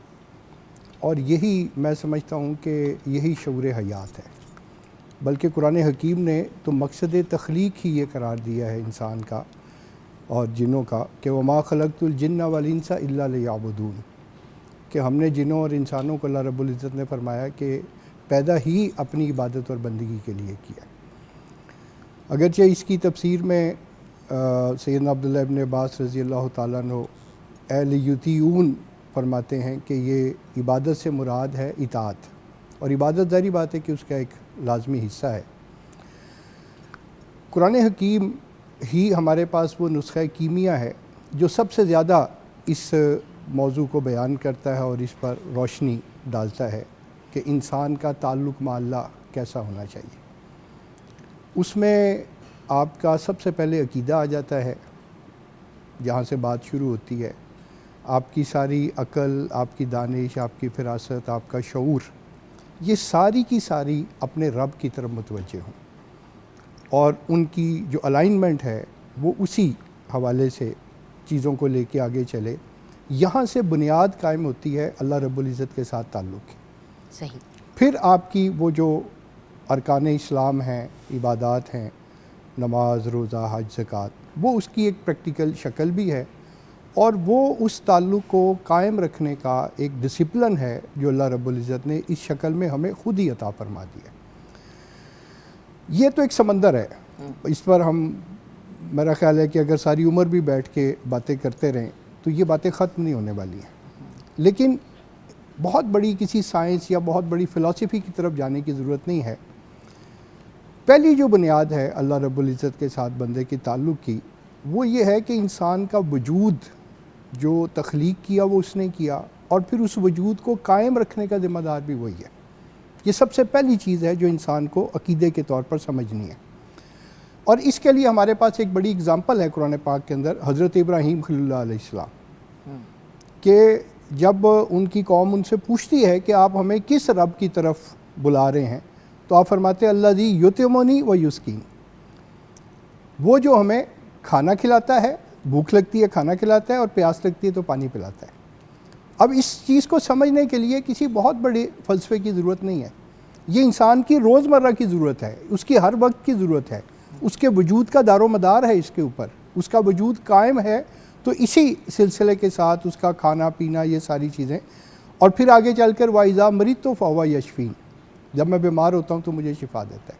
और यही मैं समझता हूँ कि यही शऊर हयात है। बल्कि कुरान हकीम ने तो मकसद तख्लीक ही ये करार दिया है इंसान का और जिन्नों का कि वमा खलक़तुल जिन्ना वल इंसा इल्ला लियअबुदून, कि हमने जिन्नों और इंसानों को अल्लाह रब्बुल इज़्ज़त ने फरमाया कि पैदा ही अपनी इबादत और बंदगी के लिए किया। अगरचे इसकी तफसीर में सैयदना अब्दुल्लाह इब्न अब्बास रज़ी अल्लाह ताला अन्हु लियुतीऊन फरमाते हैं कि ये इबादत से मुराद है इताअत, और इबादत ज़ाहिर बात है कि उसका एक लाजमी हिस्सा है। कुरान हकीम ही हमारे पास वो नुस्ख़ा कीमिया है जो सबसे ज़्यादा इस मौजू को बयान करता है और इस पर रोशनी डालता है कि इंसान का ताल्लुक़ मा अल्लाह कैसा होना चाहिए। उसमें आपका सबसे पहले अकीदा आ जाता है, जहाँ से बात शुरू होती है। आपकी सारी अक़ल, आपकी दानिश, आपकी फ़िरासत, आपका शऊर, ये सारी की सारी अपने रब की तरफ मुतवज्जे हों और उनकी जो अलाइनमेंट है वो उसी हवाले से चीज़ों को लेके आगे चले। यहाँ से बुनियाद कायम होती है अल्लाह रब्बुल इज़्ज़त के साथ ताल्लुक़ की। सही। फिर आपकी वो जो अरकान इस्लाम हैं, इबादात हैं, नमाज, रोज़ा, हज, ज़कात, वो उसकी एक प्रैक्टिकल शक्ल भी है और वो उस ताल्लुक़ को कायम रखने का एक डिसिप्लिन है जो अल्लाह रब्बुल इज़्ज़त ने इस शक्ल में हमें ख़ुद ही अता फरमा दिया। ये तो एक समंदर है, इस पर हम, मेरा ख़्याल है कि अगर सारी उम्र भी बैठ के बातें करते रहें तो ये बातें ख़त्म नहीं होने वाली हैं। लेकिन बहुत बड़ी किसी साइंस या बहुत बड़ी फ़िलासफ़ी की तरफ जाने की ज़रूरत नहीं है। पहली जो बुनियाद है अल्लाह रब्बुल इज़्ज़त के साथ बंदे के ताल्लुक़ की, वो ये है कि इंसान का वजूद जो तख्लीक किया वो उसने किया और फिर उस वजूद को कायम रखने का ज़िम्मेदार भी वही है। ये सबसे पहली चीज़ है जो इंसान को अक़ीदे के तौर पर समझनी है। और इसके लिए हमारे पास एक बड़ी एग्ज़ाम्पल है कुरान पाक के अंदर, हज़रत इब्राहीम खलीलुल्लाह अलैहिस्सलाम के जब उनकी कौम उनसे पूछती है कि आप हमें किस रब की तरफ बुला रहे हैं, तो आप फरमाते अल्लाज़ी युतिमुनी व युस्कीन, वो जो हमें खाना खिलाता है, भूख लगती है खाना खिलाता है और प्यास लगती है तो पानी पिलाता है। अब इस चीज़ को समझने के लिए किसी बहुत बड़े फ़लसफ़े की ज़रूरत नहीं है, ये इंसान की रोज़मर्रा की ज़रूरत है, उसकी हर वक्त की ज़रूरत है, उसके वजूद का दारोमदार है इसके ऊपर, उसका वजूद कायम है। तो इसी सिलसिले के साथ उसका खाना पीना, ये सारी चीज़ें, और फिर आगे चलकर वाइज़ा मरीदतु फ़हुवा यशफ़ीन, जब मैं बीमार होता हूँ तो मुझे शिफा देता है।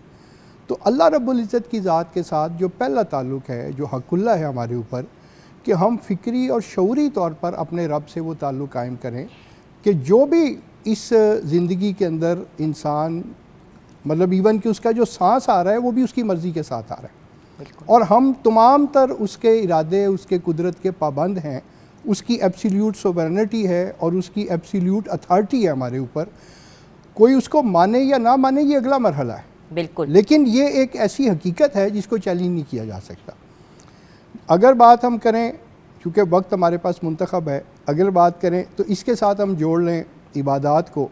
तो अल्लाह रब्बुल इज़्ज़त की ज़ात के साथ जो पहला ताल्लुक़ है, जो हक़ुल्लाह है हमारे ऊपर, कि हम फ़िक्री और शऊरी तौर पर अपने रब से वो ताल्लुक़ कायम करें कि जो भी इस ज़िंदगी के अंदर इंसान, मतलब इवन कि उसका जो सांस आ रहा है वो भी उसकी मर्ज़ी के साथ आ रहा है और हम तमाम तर उसके इरादे, उसके कुदरत के पाबंद हैं, उसकी एब्सोल्यूट सोवरेनिटी है और उसकी एब्सोल्यूट अथॉरिटी है हमारे ऊपर। कोई उसको माने या ना माने ये अगला मरहला है, बिल्कुल, लेकिन ये एक ऐसी हकीकत है जिसको चैलेंज नहीं किया जा सकता। अगर बात हम करें, चूँकि वक्त हमारे पास मुंतखब है, अगर बात करें तो इसके साथ हम जोड़ लें इबादात को,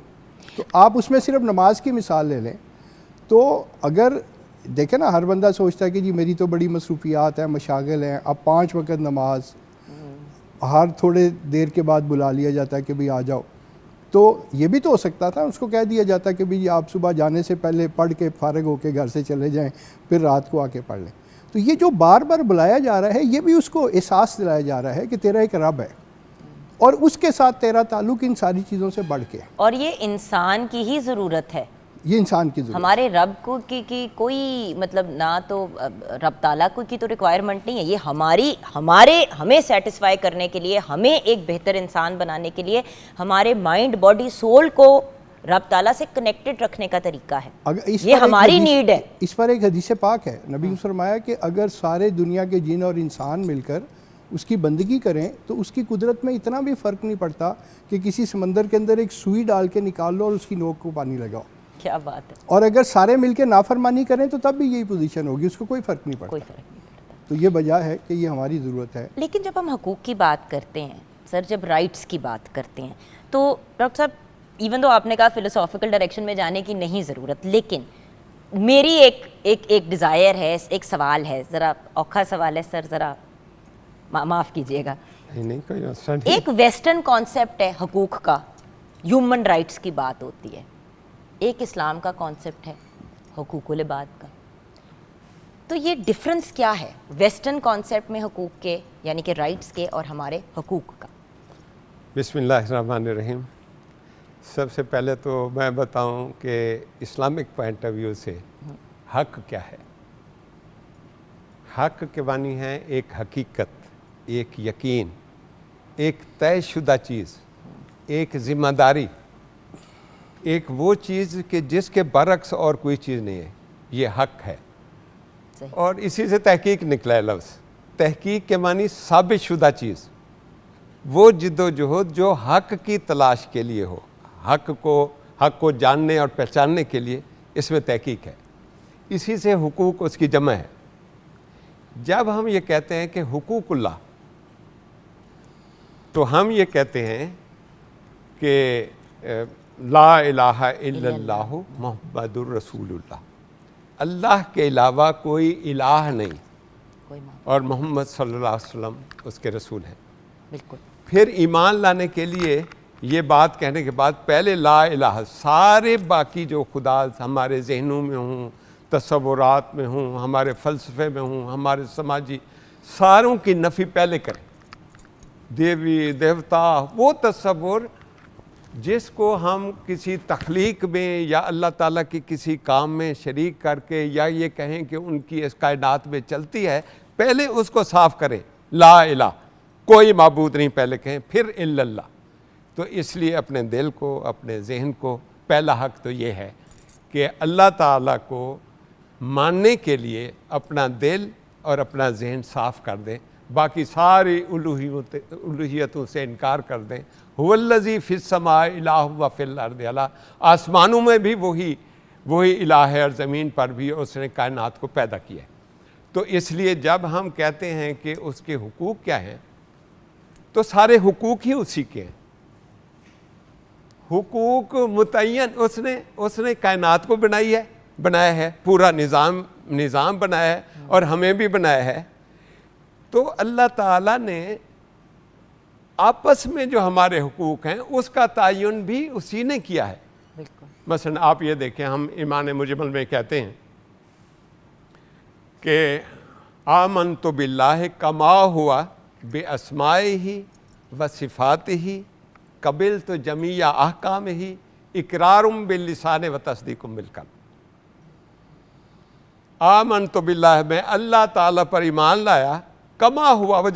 तो आप उसमें सिर्फ नमाज की मिसाल ले लें तो अगर देखें ना, हर बंदा सोचता है कि जी मेरी तो बड़ी मसरूफियात है, मशागिल हैं, अब 5 वक्त नमाज, हर थोड़े देर के बाद बुला लिया जाता है कि भाई आ जाओ। तो ये भी तो हो सकता था, उसको कह दिया जाता कि भाई आप सुबह जाने से पहले पढ़ के फारिग होकर घर से चले जाएं, फिर रात को आके पढ़ लें। तो ये जो बार बार बुलाया जा रहा है, ये भी उसको एहसास दिलाया जा रहा है कि तेरा एक रब है और उसके साथ तेरा ताल्लुक़ इन सारी चीज़ों से बढ़ के है। और ये इंसान की ही ज़रूरत है, ये इंसान की ज़रूरत, हमारे रब को की कोई मतलब ना, तो रब ताला को की तो रिक्वायरमेंट नहीं है, ये हमें सेटिस्फाई करने के लिए, हमें एक बेहतर इंसान बनाने के लिए, हमारे माइंड, बॉडी, सोल को रब ताला से कनेक्टेड रखने का तरीका है। ये हमारी नीड है। इस पर एक हदीस पाक है, नबी ने फरमाया कि अगर सारे दुनिया के जिन और इंसान मिलकर उसकी बंदगी करें तो उसकी कुदरत में इतना भी फ़र्क नहीं पड़ता कि किसी समंदर के अंदर एक सुई डाल के निकाल लो और उसकी नोक को पानी लगाओ। क्या बात है। और अगर सारे मिलके नाफरमानी करें तो तब भी यही पोजीशन होगी, उसको कोई फ़र्क नहीं पड़ता। कोई फ़र्क नहीं पड़ता। तो ये वजह है कि ये हमारी ज़रूरत है। लेकिन जब हम हकूक़ की बात करते हैं सर, जब राइट्स की बात करते हैं, तो डॉक्टर साहब इवन तो आपने कहा फ़िलोसॉफिकल डायरेक्शन में जाने की नहीं ज़रूरत, लेकिन मेरी एक एक डिज़ायर है, एक सवाल है, ज़रा औखा सवाल है सर, ज़रा माफ़ कीजिएगा। नहीं कोई मसला नहीं। एक वेस्टर्न कॉन्सेप्ट है हकूक़ का, ह्यूमन राइट्स की बात होती है, एक इस्लाम का कॉन्सेप्ट है हकूक़ुल इबाद का। तो ये डिफरेंस क्या है वेस्टर्न कॉन्सेप्ट में हकूक़ के यानी कि राइट्स के और हमारे हकूक़ का? बिस्मिल्लाहिर्रहमानिर्रहीम। सबसे पहले तो मैं बताऊं कि इस्लामिक पॉइंट ऑफ व्यू से हक क्या है। हक के मानी है एक हकीकत, एक यकीन, एक तयशुदा चीज़, एक ज़िम्मेदारी, एक वो चीज़ कि जिसके बरक्स और कोई चीज़ नहीं है, ये हक है। सही। और इसी से तहकीक निकला है लफ्ज़। तहकीक के मानी साबित शुदा चीज़, वो जिद्दोजहद जो हक की तलाश के लिए हो, हक को जानने और पहचानने के लिए, इसमें तहकीक है। इसी से हुकूक उसकी जमा है। जब हम ये कहते हैं कि हुकूकुल्लाह, तो हम ये कहते हैं कि ला इलाहा इल्लल्लाहु मुहम्मदुर रसूलुल्लाह, अल्लाह के अलावा कोई इलाह नहीं कोई माफ, और मोहम्मद सल्लल्लाहु अलैहि वसल्लम उसके रसूल हैं। बिल्कुल। फिर ईमान लाने के लिए ये बात कहने के बाद पहले ला इलाहा, सारे बाकी जो खुदा हमारे जहनों में हों, तसव्वुरात में हों, हमारे फ़लसफ़े में हों, हमारे समाजी, सारों की नफ़ी पहले करें। देवी देवता, वो तसव्वुर जिसको हम किसी तख्लीक में या अल्लाह ताला की किसी काम में शरीक करके या ये कहें कि उनकी इस कायनात में चलती है, पहले उसको साफ़ करें। ला इलाह, कोई माबूद नहीं पहले कहें, फिर इल्लल्लाह। तो इसलिए अपने दिल को, अपने जहन को, पहला हक तो ये है कि अल्लाह ताला को मानने के लिए अपना दिल और अपना जहन साफ़ कर दें, बाकी सारी उलूहियतों से इनकार कर दें। हुवल्लज़ी फ़िस्समाइ इलाहु व फ़िल अर्दि अला, आसमानों में भी वही इलाह है और ज़मीन पर भी उसने कायनात को पैदा किया है। तो इसलिए जब हम कहते हैं कि उसके हुकूक क्या हैं, तो सारे हुकूक ही उसी के हैं। हुकूक मुतय्यन, उसने कायनात को बनाया है, पूरा निज़ाम बनाया है और हमें भी बनाया है। तो अल्लाह ताला ने आपस में जो हमारे हुकूक हैं उसका तयन भी उसी ने किया है। बिल्कुल। मसलन आप ये देखें, हम ईमान मुजमल में कहते हैं कि आमनतु बिल्लाहि कमा हुआ बे अस्माइही व सिफ़ातिही क़बिलतु जमीआ अहकामिही इक़रारुम बिल लिसान व तस्दीक़ुम बिल क़ल्ब। आमनतु बिल्लाह, में अल्लाह ताला पर ईमान लाया, कमा हुआ, वो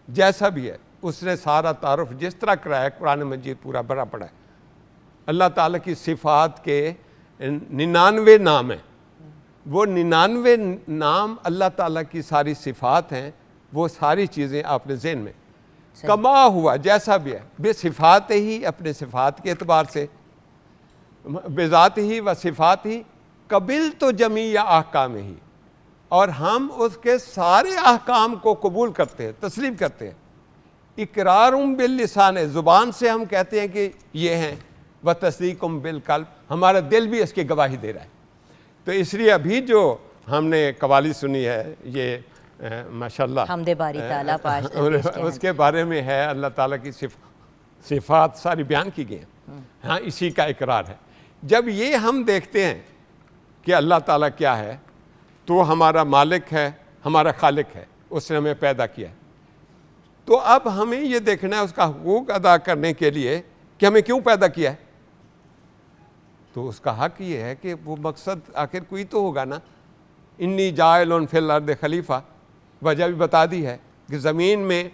जैसा भी है उसने सारा तारुफ जिस तरह कराया, कुरान मजीद पूरा भरा पड़ा है। अल्लाह ताला की सिफ़ात के 99 नाम हैं, वो 99 नाम अल्लाह ताला की सारी सिफ़ात हैं, वो सारी चीज़ें आपने ज़हन में। कमा हुआ, जैसा भी है, बेसिफ़ात ही, अपने सिफ़ात के एतबार से, बेज़ात ही व सिफ़ात ही, कबिल तो जमीया अहकाम ही, और हम उसके सारे अहकाम को कबूल करते हैं, तस्लीम करते हैं। इकरारुम बिल लिसान, ज़ुबान से हम कहते हैं कि ये हैं, व तस्दीकुम बिल क़ल्ब, हमारा दिल भी इसकी गवाही दे रहा है। तो इसलिए अभी जो हमने कवाली सुनी है, ये माशाल्लाह हमदे बारी ताला पाश उसके बारे में है, अल्लाह ताला की सिफ़ात सारी बयान की गई हैं। हाँ, इसी का इकरार है। जब ये हम देखते हैं कि अल्लाह ताला क्या है, तो हमारा मालिक है, हमारा खालिक है, उसने हमें पैदा किया है, तो अब हमें ये देखना है उसका हुकूक अदा करने के लिए कि हमें क्यों पैदा किया है। तो उसका हक ये है कि वो मकसद आखिर कोई तो होगा ना। इन्नी जाइलुन फिल अर्द खलीफा, वजह भी बता दी है कि ज़मीन में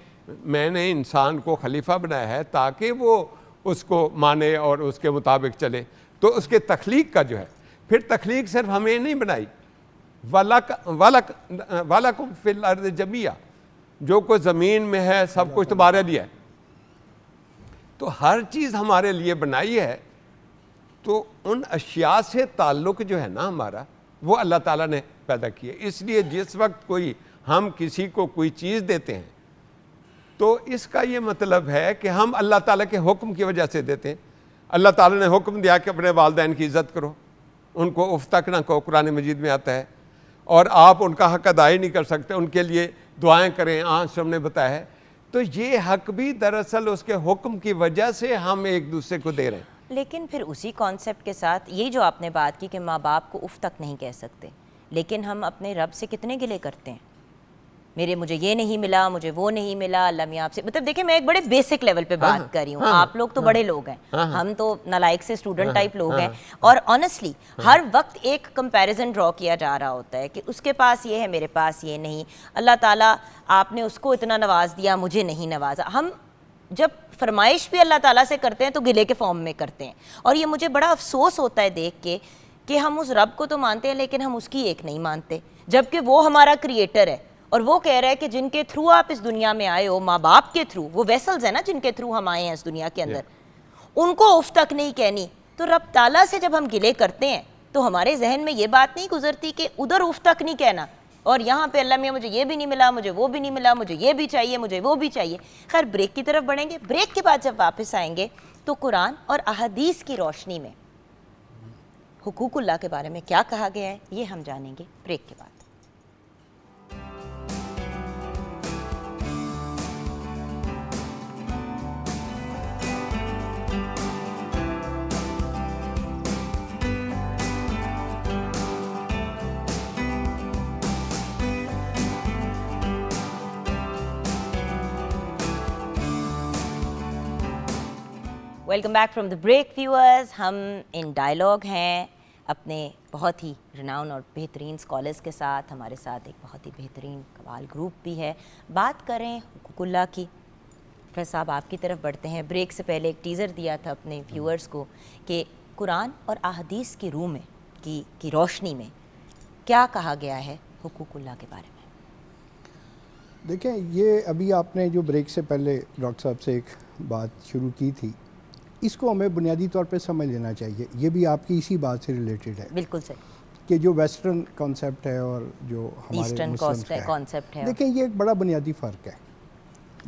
मैंने इंसान को खलीफा बनाया है ताकि वो उसको माने और उसके मुताबिक चले। तो उसके तख्लीक का जो है, फिर तख्लीक सिर्फ हमें नहीं बनाई, वलकुम फिल अर्द जमिया, जो कुछ ज़मीन में है सब कुछ तुम्हारे लिए है। तो हर चीज़ हमारे लिए बनाई है। तो उन अशिया से ताल्लुक़ जो है ना हमारा, वो अल्लाह ताला ने पैदा किया। इसलिए जिस वक्त हम किसी को कोई चीज़ देते हैं, तो इसका ये मतलब है कि हम अल्लाह ताला के हुक्म की वजह से देते हैं। अल्लाह ताला ने हुक्म दिया कि अपने वालिदैन की इज़्ज़त करो, उनको उफ तक ना कहो, कुरान मजीद में आता है, और आप उनका हक अदा ही नहीं कर सकते, उनके लिए दुआएं करें, आश्रम ने बताया है। तो ये हक भी दरअसल उसके हुक्म की वजह से हम एक दूसरे को दे रहे हैं। लेकिन फिर उसी कॉन्सेप्ट के साथ ये जो आपने बात की कि माँ बाप को उफ तक नहीं कह सकते, लेकिन हम अपने रब से कितने गिले करते हैं, मुझे ये नहीं मिला, मुझे वो नहीं मिला, अल्लाह मियाँ आपसे, मतलब देखिए मैं एक बड़े बेसिक लेवल पे बात कर रही हूँ। आप लोग तो बड़े लोग हैं, हम तो नालायक से स्टूडेंट टाइप लोग हैं, और ऑनेस्टली हर वक्त एक कंपैरिजन ड्रॉ किया जा रहा होता है कि उसके पास ये है, मेरे पास ये नहीं, अल्लाह ताला आपने उसको इतना नवाज दिया, मुझे नहीं नवाजा। हम जब फरमाइश भी अल्लाह ताला से करते हैं तो गिले के फॉर्म में करते हैं, और ये मुझे बड़ा अफसोस होता है देख के कि हम उस रब को तो मानते हैं लेकिन हम उसकी एक नहीं मानते, जबकि वो हमारा क्रिएटर है और वो कह रहा है कि जिनके थ्रू आप इस दुनिया में आए हो, माँ बाप के थ्रू, वो वेसल्स है ना जिनके थ्रू हम आए हैं इस दुनिया के अंदर, उनको उफ तक नहीं कहनी। तो रब ताला से जब हम गिले करते हैं तो हमारे जहन में ये बात नहीं गुजरती कि उधर उफ तक नहीं कहना, और यहाँ पे अल्लाह मियाँ मुझे ये भी नहीं मिला, मुझे वो भी नहीं मिला, मुझे ये भी चाहिए, मुझे वो भी चाहिए। खैर, ब्रेक की तरफ बढ़ेंगे। ब्रेक के बाद जब वापस आएंगे तो कुरान और अहदीस की रोशनी में हुकूकुल्लाह के बारे में क्या कहा गया है, ये हम जानेंगे ब्रेक के बाद। Welcome back from the break viewers. हम इन डायलॉग हैं अपने बहुत ही रिनाउन और बेहतरीन स्कॉलर्स के साथ। हमारे साथ एक बहुत ही बेहतरीन कवाल ग्रुप भी है। बात करें हुकूकुल्लाह की। फिर साहब आपकी तरफ बढ़ते हैं। ब्रेक से पहले एक टीज़र दिया था अपने व्यूअर्स को कि कुरान और अहदीस की रूह में की रोशनी में क्या कहा गया है हुकूकुल्लाह के बारे में। देखें, ये अभी आपने जो ब्रेक से पहले डॉक्टर साहब से एक बात शुरू की थी, इसको हमें बुनियादी तौर पे समझ लेना चाहिए। ये भी आपकी इसी बात से रिलेटेड है। बिल्कुल सही। कि जो वेस्टर्न कॉन्सेप्ट है और जो हमारे ईस्टर्न कॉन्सेप्ट है, देखें ये एक बड़ा बुनियादी फ़र्क है।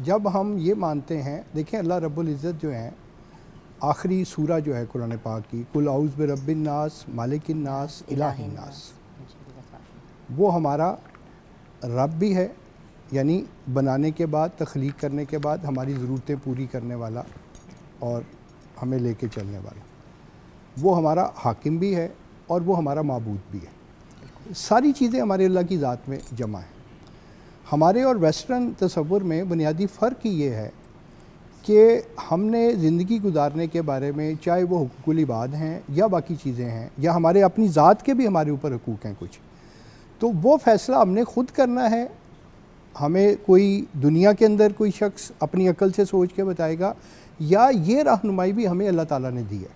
जब हम ये मानते हैं, देखें अल्लाह रब्बुल इज़्ज़त जो है, आखिरी सूरा जो है कुरान पाक की, कुल औज़ बिरब्बिन नास मालिकिन नास इलाहिन नास, वो हमारा रब भी है, यानी बनाने के बाद, तख्लीक करने के बाद हमारी ज़रूरतें पूरी करने वाला और हमें लेके चलने वाला। वो हमारा हाकिम भी है और वो हमारा माबूद भी है। सारी चीज़ें हमारे अल्लाह की ज़ात में जमा है। हमारे और वेस्टर्न तसव्वुर में बुनियादी फ़र्क ये है कि हमने ज़िंदगी गुजारने के बारे में, चाहे वो हुकूकुल इबाद हैं या बाकी चीज़ें हैं, या हमारे अपनी ज़ात के भी हमारे ऊपर हकूक़ हैं कुछ, तो वो फ़ैसला हमने ख़ुद करना है। हमें कोई दुनिया के अंदर कोई शख्स अपनी अकल से सोच के बताएगा, या ये रहनुमाई भी हमें अल्लाह ताला ने दी है।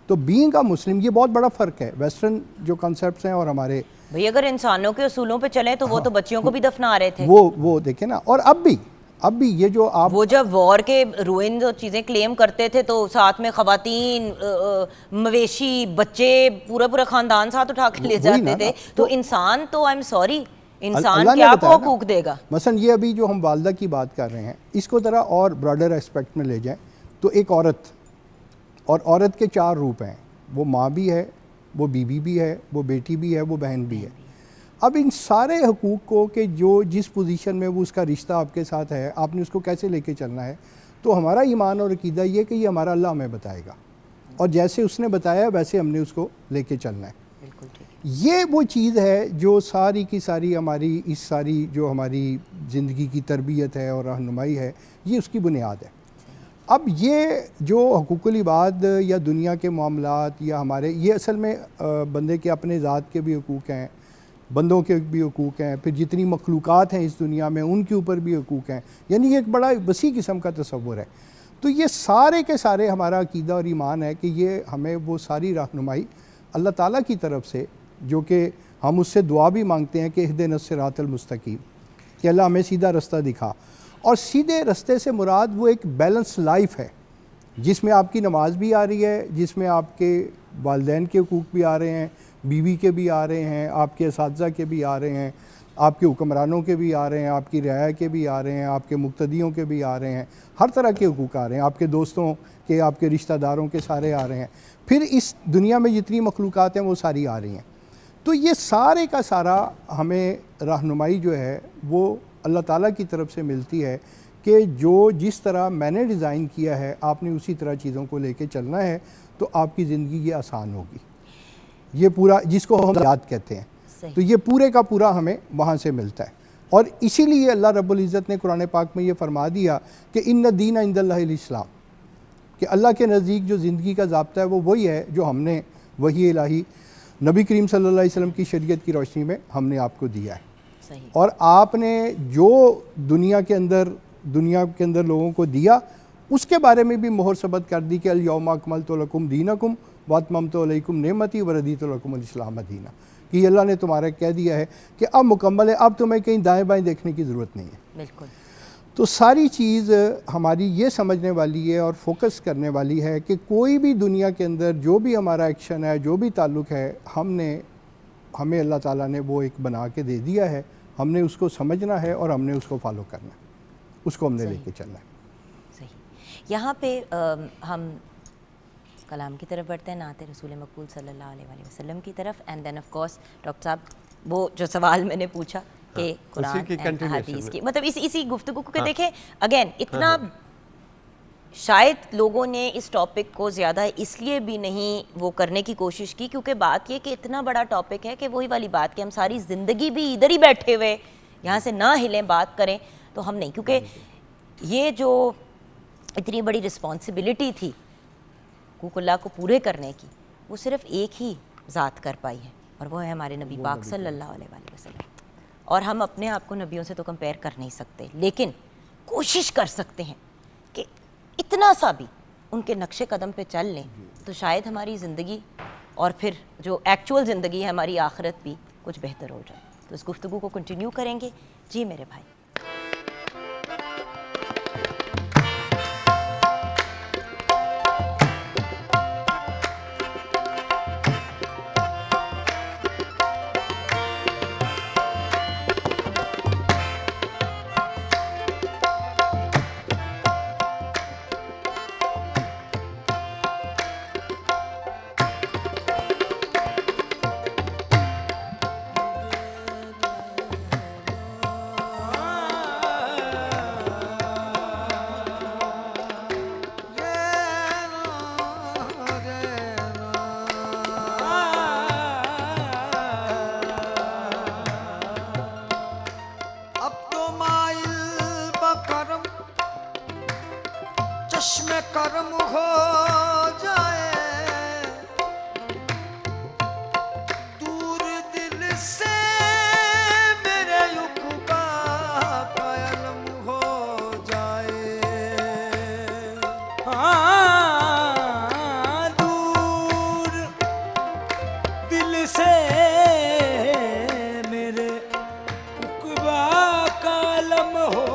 तो बीइंग अ मुस्लिम, ये बहुत बड़ा फ़र्क है वेस्टर्न जो कॉन्सेप्ट्स हैं और हमारे। भाई अगर इंसानों के असूलों पे चले तो वो तो बच्चियों को भी दफना रहे थे। वो देखें ना, और अब भी ये जो आप, वो जब वॉर के रूइन जो चीज़ें क्लेम करते थे तो साथ में ख़वातीन, मवेशी, बच्चे, पूरा ख़ानदान साथ उठा के ले जाते थे। तो इंसान तो आई एम सॉरी, इंसान क्या को हकूक देगा। मसलन ये अभी जो हम वालदा की बात कर रहे हैं, इसको ज़रा और ब्रॉडर एस्पेक्ट में ले जाएं तो एक औरत, और औरत के 4 रूप हैं। वो माँ भी है, वो बीवी भी है, वो बेटी भी है, वो बहन भी है। अब इन सारे हकूक़ को कि जो जिस पोजीशन में वो उसका रिश्ता आपके साथ है, आपने उसको कैसे लेके चलना है, तो हमारा ईमान और अकीदा ये कि ये हमारा अल्लाह हमें बताएगा, और जैसे उसने बताया वैसे हमने उसको लेके चलना है। ये वो चीज़ है जो सारी की सारी हमारी इस सारी जो हमारी ज़िंदगी की तरबियत है और रहनुमाई है, ये उसकी बुनियाद है। अब ये जो हुकूकुल इबाद या दुनिया के मामलात या हमारे, ये असल में बंदे के अपने ज़ात के भी हकूक़ हैं, बंदों के भी हकूक़ हैं, फिर जितनी मखलूक़ात हैं इस दुनिया में उनके ऊपर भी हकूक़ हैं, यानी ये एक बड़ा वसी किस्म का तसव्वुर है। तो ये सारे के सारे हमारा अकीदा और ईमान है कि ये हमें वो सारी रहनुमाई अल्लाह ताला की तरफ से, जो कि हम उससे दुआ भी मांगते हैं कि इहदिनस सिरातल मुस्तकीम, कि अल्लाह हमें सीधा रास्ता दिखा। और सीधे रास्ते से मुराद वो एक बैलेंस लाइफ है जिसमें आपकी नमाज भी आ रही है, जिसमें आपके वालिदैन के हकूक़ भी आ रहे हैं, बीवी के भी आ रहे हैं, आपके असातिज़ा के भी आ रहे हैं, आपके हुक्मरानों के भी आ रहे हैं, आपकी रियाया के भी आ रहे हैं, आपके मुक्तदियों के भी आ रहे हैं, हर तरह के हुकूक आ रहे हैं, आपके दोस्तों के, आपके रिश्तेदारों के सारे आ रहे हैं, फिर इस दुनिया में जितनी मखलूक़ात हैं वो सारी आ रही हैं। तो ये सारे का सारा हमें रहनुमाई जो है वो अल्लाह ताला की तरफ से मिलती है कि जो जिस तरह मैंने डिज़ाइन किया है आपने उसी तरह चीज़ों को लेके चलना है, तो आपकी ज़िंदगी ये आसान होगी। ये पूरा जिसको हम याद कहते हैं, तो ये पूरे का पूरा हमें वहाँ से मिलता है। और इसीलिए अल्लाह रब्बुल इज़्ज़त ने कुरान पाक में ये फरमा दिया कि इन्न दीन इंदल्लाहिल इस्लाम, कि अल्लाह के नज़दीक जो ज़िंदगी का ज़ाब्ता है वो वही है जो हमने वही इलाही नबी करीम सल्लल्लाहु अलैहि वसल्लम की शरीयत की रोशनी में हमने आपको दिया है। सही। और आपने जो दुनिया के अंदर लोगों को दिया उसके बारे में भी मोहर सबत कर दी कि अल यौमा अकमलतु लकुम दीनकुम व अतममतु अलैकुम नेमती व रदीतु लकुमुल इस्लाम दीना, कि अल्लाह ने तुम्हारा कह दिया है कि अब मुकम्मल है, अब तुम्हें कहीं दाएं बाएं देखने की ज़रूरत नहीं है। बिल्कुल। तो सारी चीज़ हमारी ये समझने वाली है और फोकस करने वाली है कि कोई भी दुनिया के अंदर जो भी हमारा एक्शन है, जो भी ताल्लुक़ है, हमें अल्लाह ताला ने वो एक बना के दे दिया है, हमने उसको समझना है और हमने उसको फॉलो करना है, उसको हमने लेके चलना है। सही। यहाँ पे हम कलाम की तरफ बढ़ते हैं, नाते रसूल मकबूल सल्लल्लाहु अलैहि वसल्लम की तरफ, and then of course doctor साहब वो जो सवाल मैंने पूछा कि कुरान एंड हदीस की, मतलब इसी गुफ्तगू को देखें अगेन, इतना शायद लोगों ने इस टॉपिक को ज़्यादा इसलिए भी नहीं वो करने की कोशिश की क्योंकि बात ये कि इतना बड़ा टॉपिक है कि वही वाली बात कि हम सारी ज़िंदगी भी इधर ही बैठे हुए यहाँ से ना हिलें, बात करें तो हम नहीं, क्योंकि ये जो इतनी बड़ी रिस्पॉन्सिबिलिटी थी हुकूकुल्लाह को पूरे करने की, वो सिर्फ एक ही ज़ात कर पाई है और वो है हमारे नबी पाक सल्लल्लाहु अलैहि वसल्लम। और हम अपने आप को नबियों से तो कंपेयर कर नहीं सकते, लेकिन कोशिश कर सकते हैं कि इतना सा भी उनके नक्शे कदम पे चल लें तो शायद हमारी ज़िंदगी और फिर जो एक्चुअल ज़िंदगी है हमारी आखिरत भी कुछ बेहतर हो जाए। तो इस गुफ्तगू को कंटिन्यू करेंगे। जी मेरे भाई। चश्मे करम हो जाए, दूर दिल से मेरे युक्बा का अलम हो जाए। हाँ, दूर दिल से मेरे युक्बा का अलम हो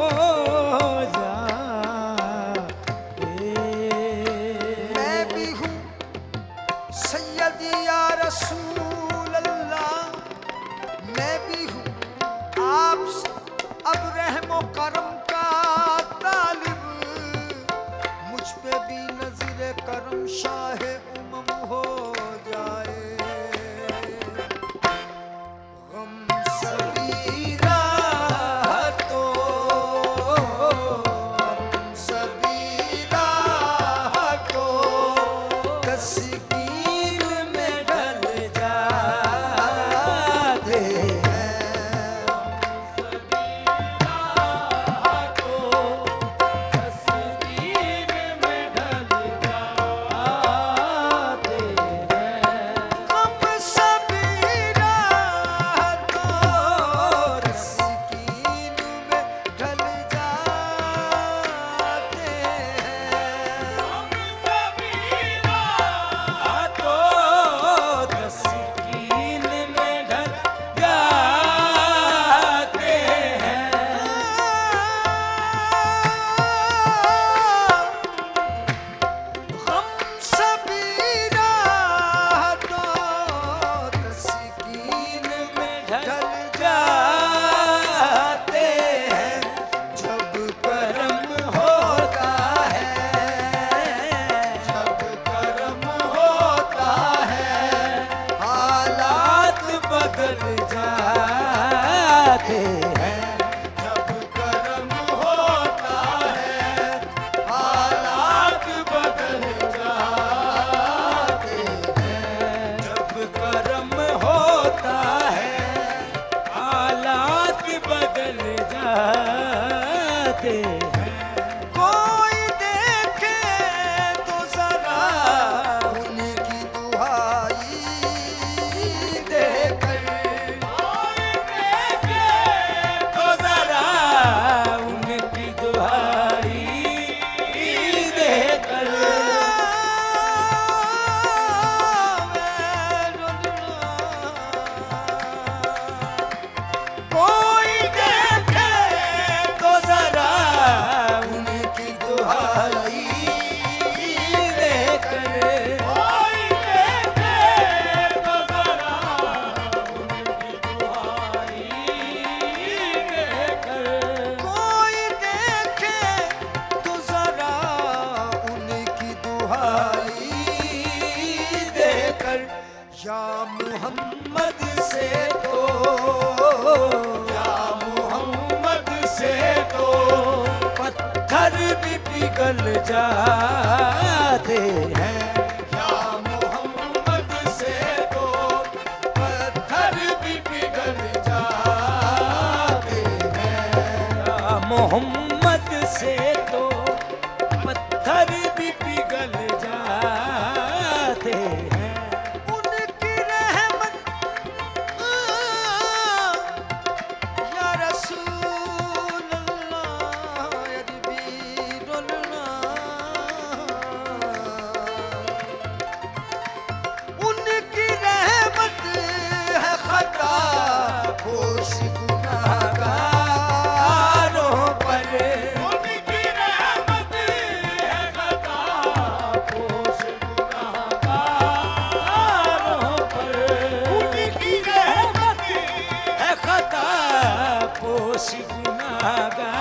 पिघल जाते हैं। या मोहम्मद से तो पत्थर भी पिघल जाते हैं। या मोहम्मद से तो पत्थर भी पिघल जाते हैं। उनकी रहमत या रसूल अल्लाह या नबीरुल्लाह। उनकी रहमत है खता पोश गुनाहगारों पर। उनकी रहमत है खता पोश गुनाहगारों पर। उनकी रहमत है खता पोश गुनाहगारों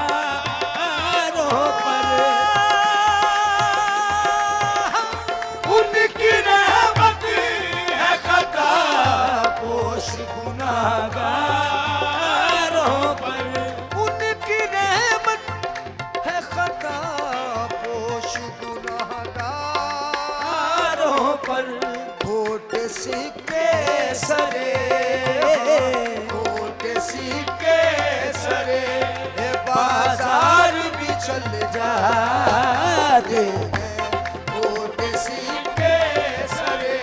पर। उनकी रहमत है खता पोश गुनाहगारों पर। उनकी रहमत है खता पोश गुनाहगारों पर। होठ सिक्के सरे, होठ सिक्के सरे, बाजार भी चल जाते हैं। होठ सिक्के सरे,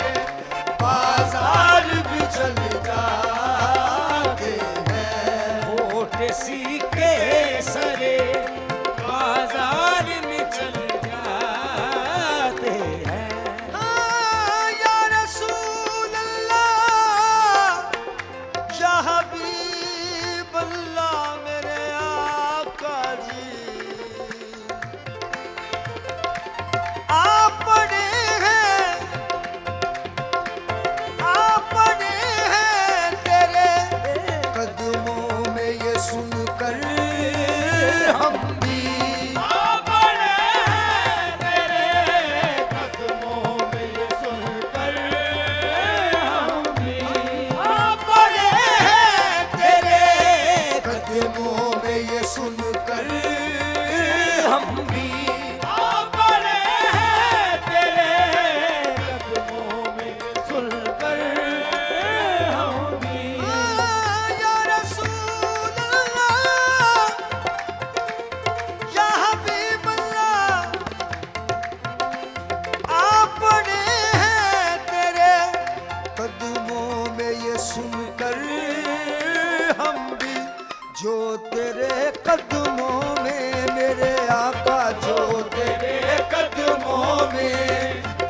बाजार भी चल जाते हैं। होठ सिक्के सरे, बाजार में चल जाते हैं। हाँ, या रसूल अल्लाह, या हबीब अल्लाह, मेरे आका जी। आप बड़े हैं, आप बड़े हैं, तेरे कदमों में ये सुनकर हम भी। आप बड़े हैं, तेरे कदमों में ये सुनकर हम भी। आप बड़े हैं, तेरे कदमों में ये सुनकर हम भी। आप बड़े हैं, तेरे कदमों में ये सुनकर हम भी। या रसूल अल्लाह, या हबीब अल्लाह, आप बड़े हैं, तेरे कदमों में ये सुनकर हम भी। जो तेरे कदमों में मेरे आका, जो तेरे कदमों में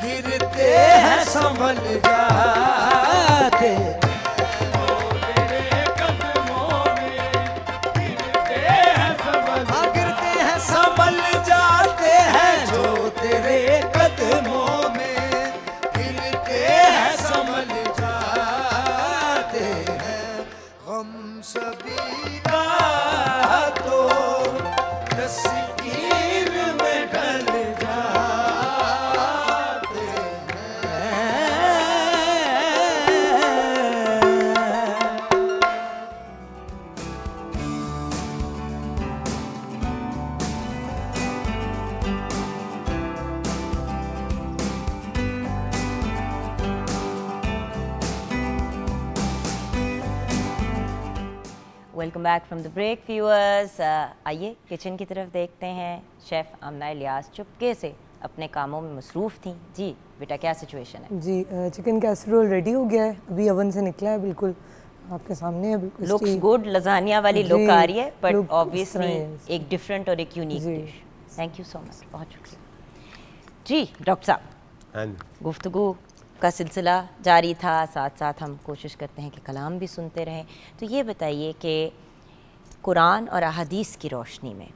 गिरते हैं संभल जाते। जो तेरे कदमों में गिरते हैं संभल, हाँ, गिरते हैं संभल जाते हैं। जो तेरे कदमों में गिरते हैं संभल जाते हैं। हम सभी का तो तस्वीर में ढल जाते welcome back from the break viewers. आइए किचन की तरफ देखते हैं। शेफ़ आमना इलियास चुपके से अपने कामों में मसरूफ़ थी। जी बेटा, क्या सिचुएशन है? जी चिकन कैसरोल रेडी हो गया है, अभी ओवन से निकला है, बिल्कुल आपके सामने है। बिल्कुल लुक्स गुड, लजानिया वाली लुक जी, आ रही है, बट look इस ऑब्वियसली तरह है। एक डिफरेंट और एक यूनिक जी। Dish. Thank you so much, बहुत शुक्रिया। जी डॉक्टर साहब, हाँ जी। गुफ्तगू का सिलसिला जारी था, साथ साथ हम कोशिश करते हैं कि कलाम भी सुनते रहें। तो ये बताइए कि कुरान और अहादीस की रोशनी में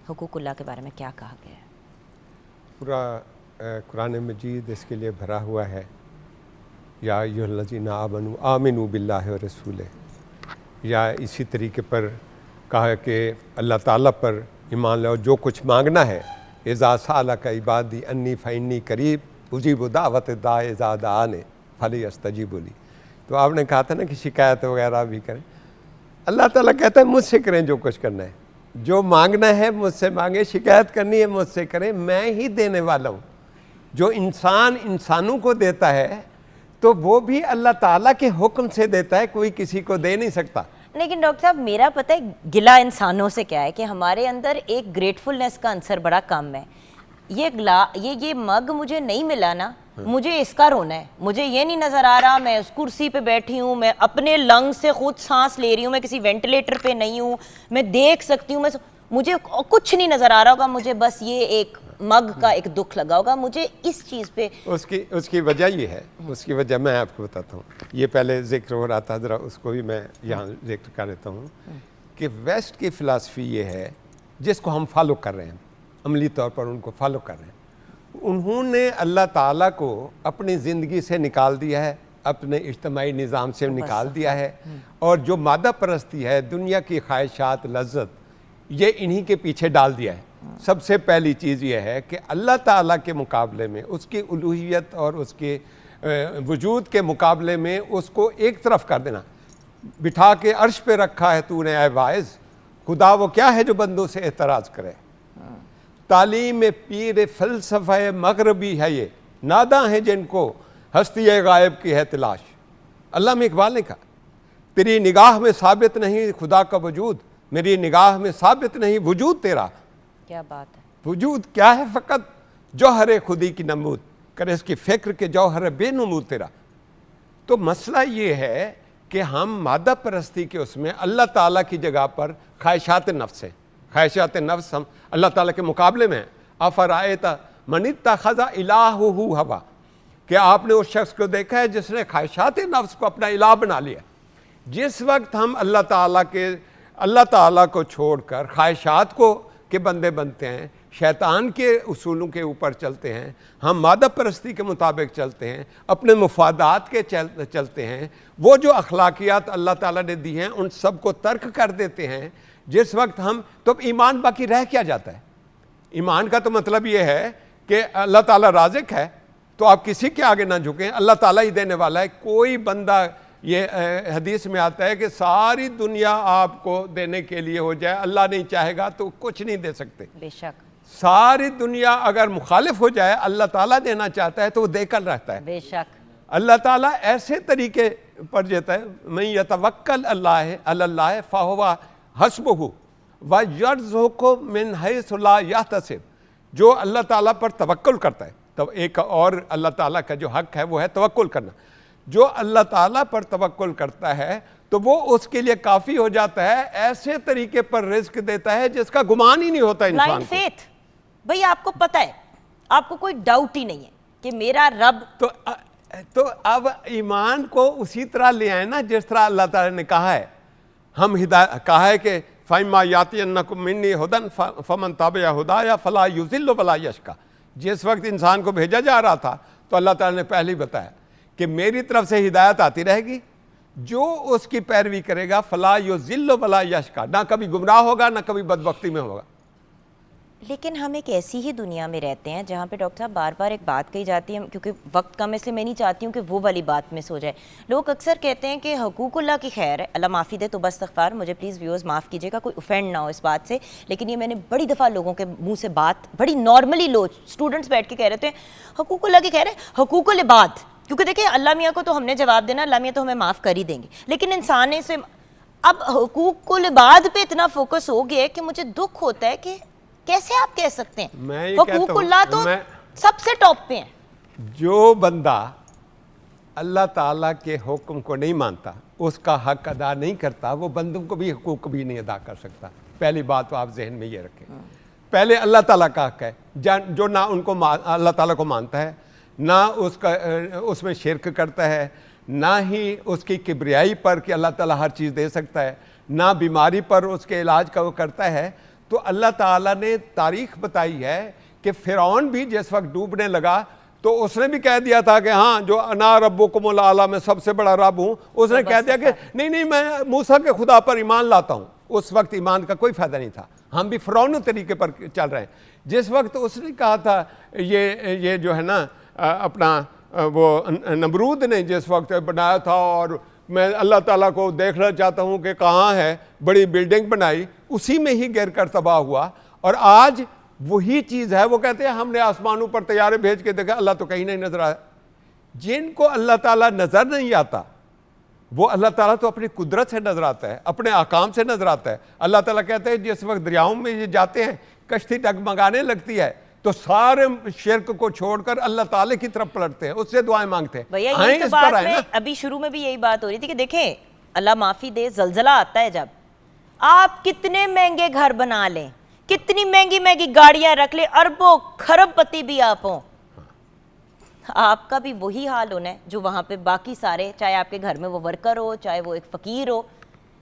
हुकूकुल्लाह के बारे में क्या कहा गया है? पूरा कुरान मजीद इसके लिए भरा हुआ है। या अय्युहल्लज़ीना आमनू आमिनू बिल्लाहि व रसूले, या इसी तरीके पर कहा कि अल्लाह ताला पर ईमान लाओ, जो कुछ मांगना है। इज़ा सालका इबादी अन्नी फ़इन्नी करीब उजीबु दावत दाए इज़ा दाने फलियस्तजीबू ली। तो आपने कहा था ना कि शिकायत वगैरह भी करें, अल्लाह ताला कहता है मुझसे करें जो कुछ करना है, जो मांगना है मुझसे मांगे, शिकायत करनी है मुझसे करें, मैं ही देने वाला हूँ। जो इंसान इंसानों को देता है तो वो भी अल्लाह ताला के हुक्म से देता है, कोई किसी को दे नहीं सकता। लेकिन डॉक्टर साहब मेरा पता है गिला इंसानों से क्या है कि हमारे अंदर एक ग्रेटफुलनेस का आंसर बड़ा कम है। ये मग मुझे नहीं मिला ना, मुझे इसका रोना है, मुझे ये नहीं नज़र आ रहा मैं उस कुर्सी पे बैठी हूँ, मैं अपने लंग से खुद सांस ले रही हूँ, मैं किसी वेंटिलेटर पे नहीं हूँ, मैं देख सकती हूँ, मुझे कुछ नहीं नज़र आ रहा होगा, मुझे बस ये एक मग का एक दुख लगा होगा। मुझे इस चीज़ पे उसकी वजह ये है, उसकी वजह मैं आपको बताता हूँ। ये पहले जिक्र हो रहा था, ज़रा उसको भी मैं यहाँ जिक्र कर देता हूँ कि वेस्ट की फ़िलासफ़ी ये है जिसको हम फॉलो कर रहे हैं, अमली तौर पर उनको फॉलो कर रहे हैं। उन्होंने अल्लाह ताला को अपनी ज़िंदगी से निकाल दिया है, अपने इज्तिमाई निज़ाम से निकाल दिया है, और जो मादा परस्ती है, दुनिया की ख्वाहिशात, लज्जत, ये इन्हीं के पीछे डाल दिया है। सबसे पहली चीज़ ये है कि अल्लाह ताला के मुकाबले में, उसकी उलूहियत और उसके वजूद के मुकाबले में उसको एक तरफ कर देना। बिठा के अर्श पे रखा है तूने ऐ वाइज़, खुदा वो क्या है जो बंदों से एतराज़ करे। तालीम पीर फ़लसफ़ा मगरबी है ये, नादा हैं जिनको हस्ती गायब की है तलाश। अल्लामा इकबाल ने कहा, तेरी निगाह में साबित नहीं खुदा का वजूद, मेरी निगाह में साबित नहीं वजूद तेरा। क्या बात है। वजूद क्या है? फ़कत जौहर खुदी की नमूद करे इसकी फ़िक्र के जौहर बेनमूद तेरा। तो मसला ये है कि हम मादा परस्ती के उसमें अल्लाह ताला की जगह पर ख्वाहिशात नफ्स हैं। ख्वाहिशात नफ्स हम अल्लाह ताला के मुकाबले में हैं। अफ़राएता मनित्ता खज़ा इलाहु हवा, कि आपने उस शख्स को देखा है जिसने ख्वाहिशात नफ्स को अपना इलाह बना लिया। जिस वक्त हम अल्लाह ताला को छोड़कर ख्वाहिशात को के बंदे बनते हैं, शैतान के उसूलों के ऊपर चलते हैं, हम मादा परस्ती के मुताबिक चलते हैं, अपने मुफादात के चलते हैं, वो जो अखलाकियात अल्लाह ताला ने दी हैं उन सब को तर्क कर देते हैं, जिस वक्त हम तो ईमान बाकी रह क्या जाता है? ईमान का तो मतलब ये है कि अल्लाह ताला राज़िक है तो आप किसी के आगे ना झुकें, अल्लाह ताला ही देने वाला है। कोई बंदा, ये हदीस में आता है कि सारी दुनिया आपको देने के लिए हो जाए, अल्लाह नहीं चाहेगा तो कुछ नहीं दे सकते। बेशक सारी दुनिया अगर मुखालिफ हो जाए, अल्लाह ताला देना चाहता है तो वो देकर रहता है। बेशक अल्लाह ताला ऐसे तरीके पर देता है, मैं यतवक्कल अल्लाह फ़हुवा हस्बुहु व यर्ज़ुक़ु मिन हैसु ला यहतसिब। जो अल्लाह ताला पर तवक्कुल करता है, तब एक और अल्लाह ताला का जो हक है वो है तवक्कुल करना। जो अल्लाह ताला पर तवक्कुल करता है तो वो उसके लिए काफ़ी हो जाता है, ऐसे तरीके पर रिस्क देता है जिसका गुमान ही नहीं होता इंसान ब्लाइंड को। फेथ, भाई आपको पता है, आपको कोई डाउट ही नहीं है कि मेरा रब। तो अब ईमान को उसी तरह ले आए ना जिस तरह अल्लाह ताला ने कहा है। हम कहा है कि फ़इम्मा यातियन्नकुम मिन्नी हुदन फ़मन ताबिअ हुदाया फ़ला युज़िल्लु वला यशका। जिस वक्त इंसान को भेजा जा रहा था तो अल्लाह ताला ने पहले ही बताया कि मेरी तरफ से हिदायत आती रहेगी, जो उसकी पैरवी करेगा फ़ला युज़िल्लु वला यशका, ना कभी गुमराह होगा ना कभी बदबख्ती में होगा। लेकिन हम एक ऐसी ही दुनिया में रहते हैं जहाँ पे डॉक्टर साहब बार बार एक बात कही जाती है, क्योंकि वक्त कम है इसलिए मैं नहीं चाहती हूँ कि वो वाली बात मिस हो जाए। लोग अक्सर कहते हैं कि हुकूकुल्लाह की खैर है, अल्लाह माफ़ी दे तो बस इस्तग़फ़ार, मुझे प्लीज़ व्यूअर्स माफ़ कीजिएगा, कोई ऑफेंड ना हो इस बात से, लेकिन ये मैंने बड़ी दफ़ा लोगों के मुँह से बात बड़ी नॉर्मली लोग स्टूडेंट्स बैठ के कह रहे थे हुकूकुल्लाह की खैर है, हुकूकुल इबाद। क्योंकि देखिए अल्लाह मियाँ को तो हमने जवाब देना, अल्लाह मियाँ तो हमें माफ़ कर ही देंगे, लेकिन इंसान से अब हुकूकुल इबाद पे इतना फोकस हो गया है कि मुझे दुख होता है कि कैसे आप कह सकते हैं हुकूकुल्लाह तो सबसे टॉप पे हैं। जो बंदा अल्लाह ताला के हुक्म को नहीं मानता, उसका हक अदा नहीं करता, वो बंदों को भी हुकूक भी नहीं अदा कर सकता। पहली बात तो आप जहन में ये रखें। पहले अल्लाह ताला का हक है, जो ना उनको अल्लाह ताला को मानता है, ना उसमें शिरक करता है, ना ही उसकी किब्रियाई पर कि अल्लाह ताला हर चीज़ दे सकता है, ना बीमारी पर उसके इलाज का वो करता है। तो अल्लाह ताला ने तारीख बताई है कि फ़िरौन भी जिस वक्त डूबने लगा तो उसने भी कह दिया था कि हाँ जो अना रब्बुकुमुल आला, मैं सबसे बड़ा रब हूँ। उसने कह दिया कि नहीं मैं मूसा के खुदा पर ईमान लाता हूँ। उस वक्त ईमान का कोई फ़ायदा नहीं था, हम भी फ़िरौनी तरीके पर चल रहे हैं। जिस वक्त उसने कहा था ये जो है ना अपना वो नमरूद ने जिस वक्त बनाया था और मैं अल्लाह ताला को देखना चाहता हूँ कि कहाँ है, बड़ी बिल्डिंग बनाई, उसी में ही गिर कर तबाह हुआ। और आज वही चीज़ है, वो कहते हैं हमने आसमानों पर तैयारे भेज के देखा, अल्लाह तो कहीं नहीं नजर आया। जिनको अल्लाह ताला नजर नहीं आता, वो अल्लाह ताला तो अपनी कुदरत से नजर आता है, अपने आकाम से नजर आता है। अल्लाह ताला कहते हैं जिस वक्त दरियाओं में ये जाते हैं, कश्ती डगमगाने लगती है, तो सारे शिरक को छोड़कर अल्लाह ताला की तरफ पलटते हैं, उससे दुआएं मांगते हैं। भैया आएं यही तो इस पर बात आए में ना। अभी शुरू में भी यही बात हो रही थी कि देखें, अल्लाह माफी दे, जलजला आता है जब आप कितने महंगे घर बना लें, कितनी महंगी महंगी गाड़ियां रख ले, अरबों खरबपति भी आप हों, आपका भी वही हाल होना है जो वहां पे बाकी सारे, चाहे आपके घर में वो वर्कर हो, चाहे वो एक फकीर हो।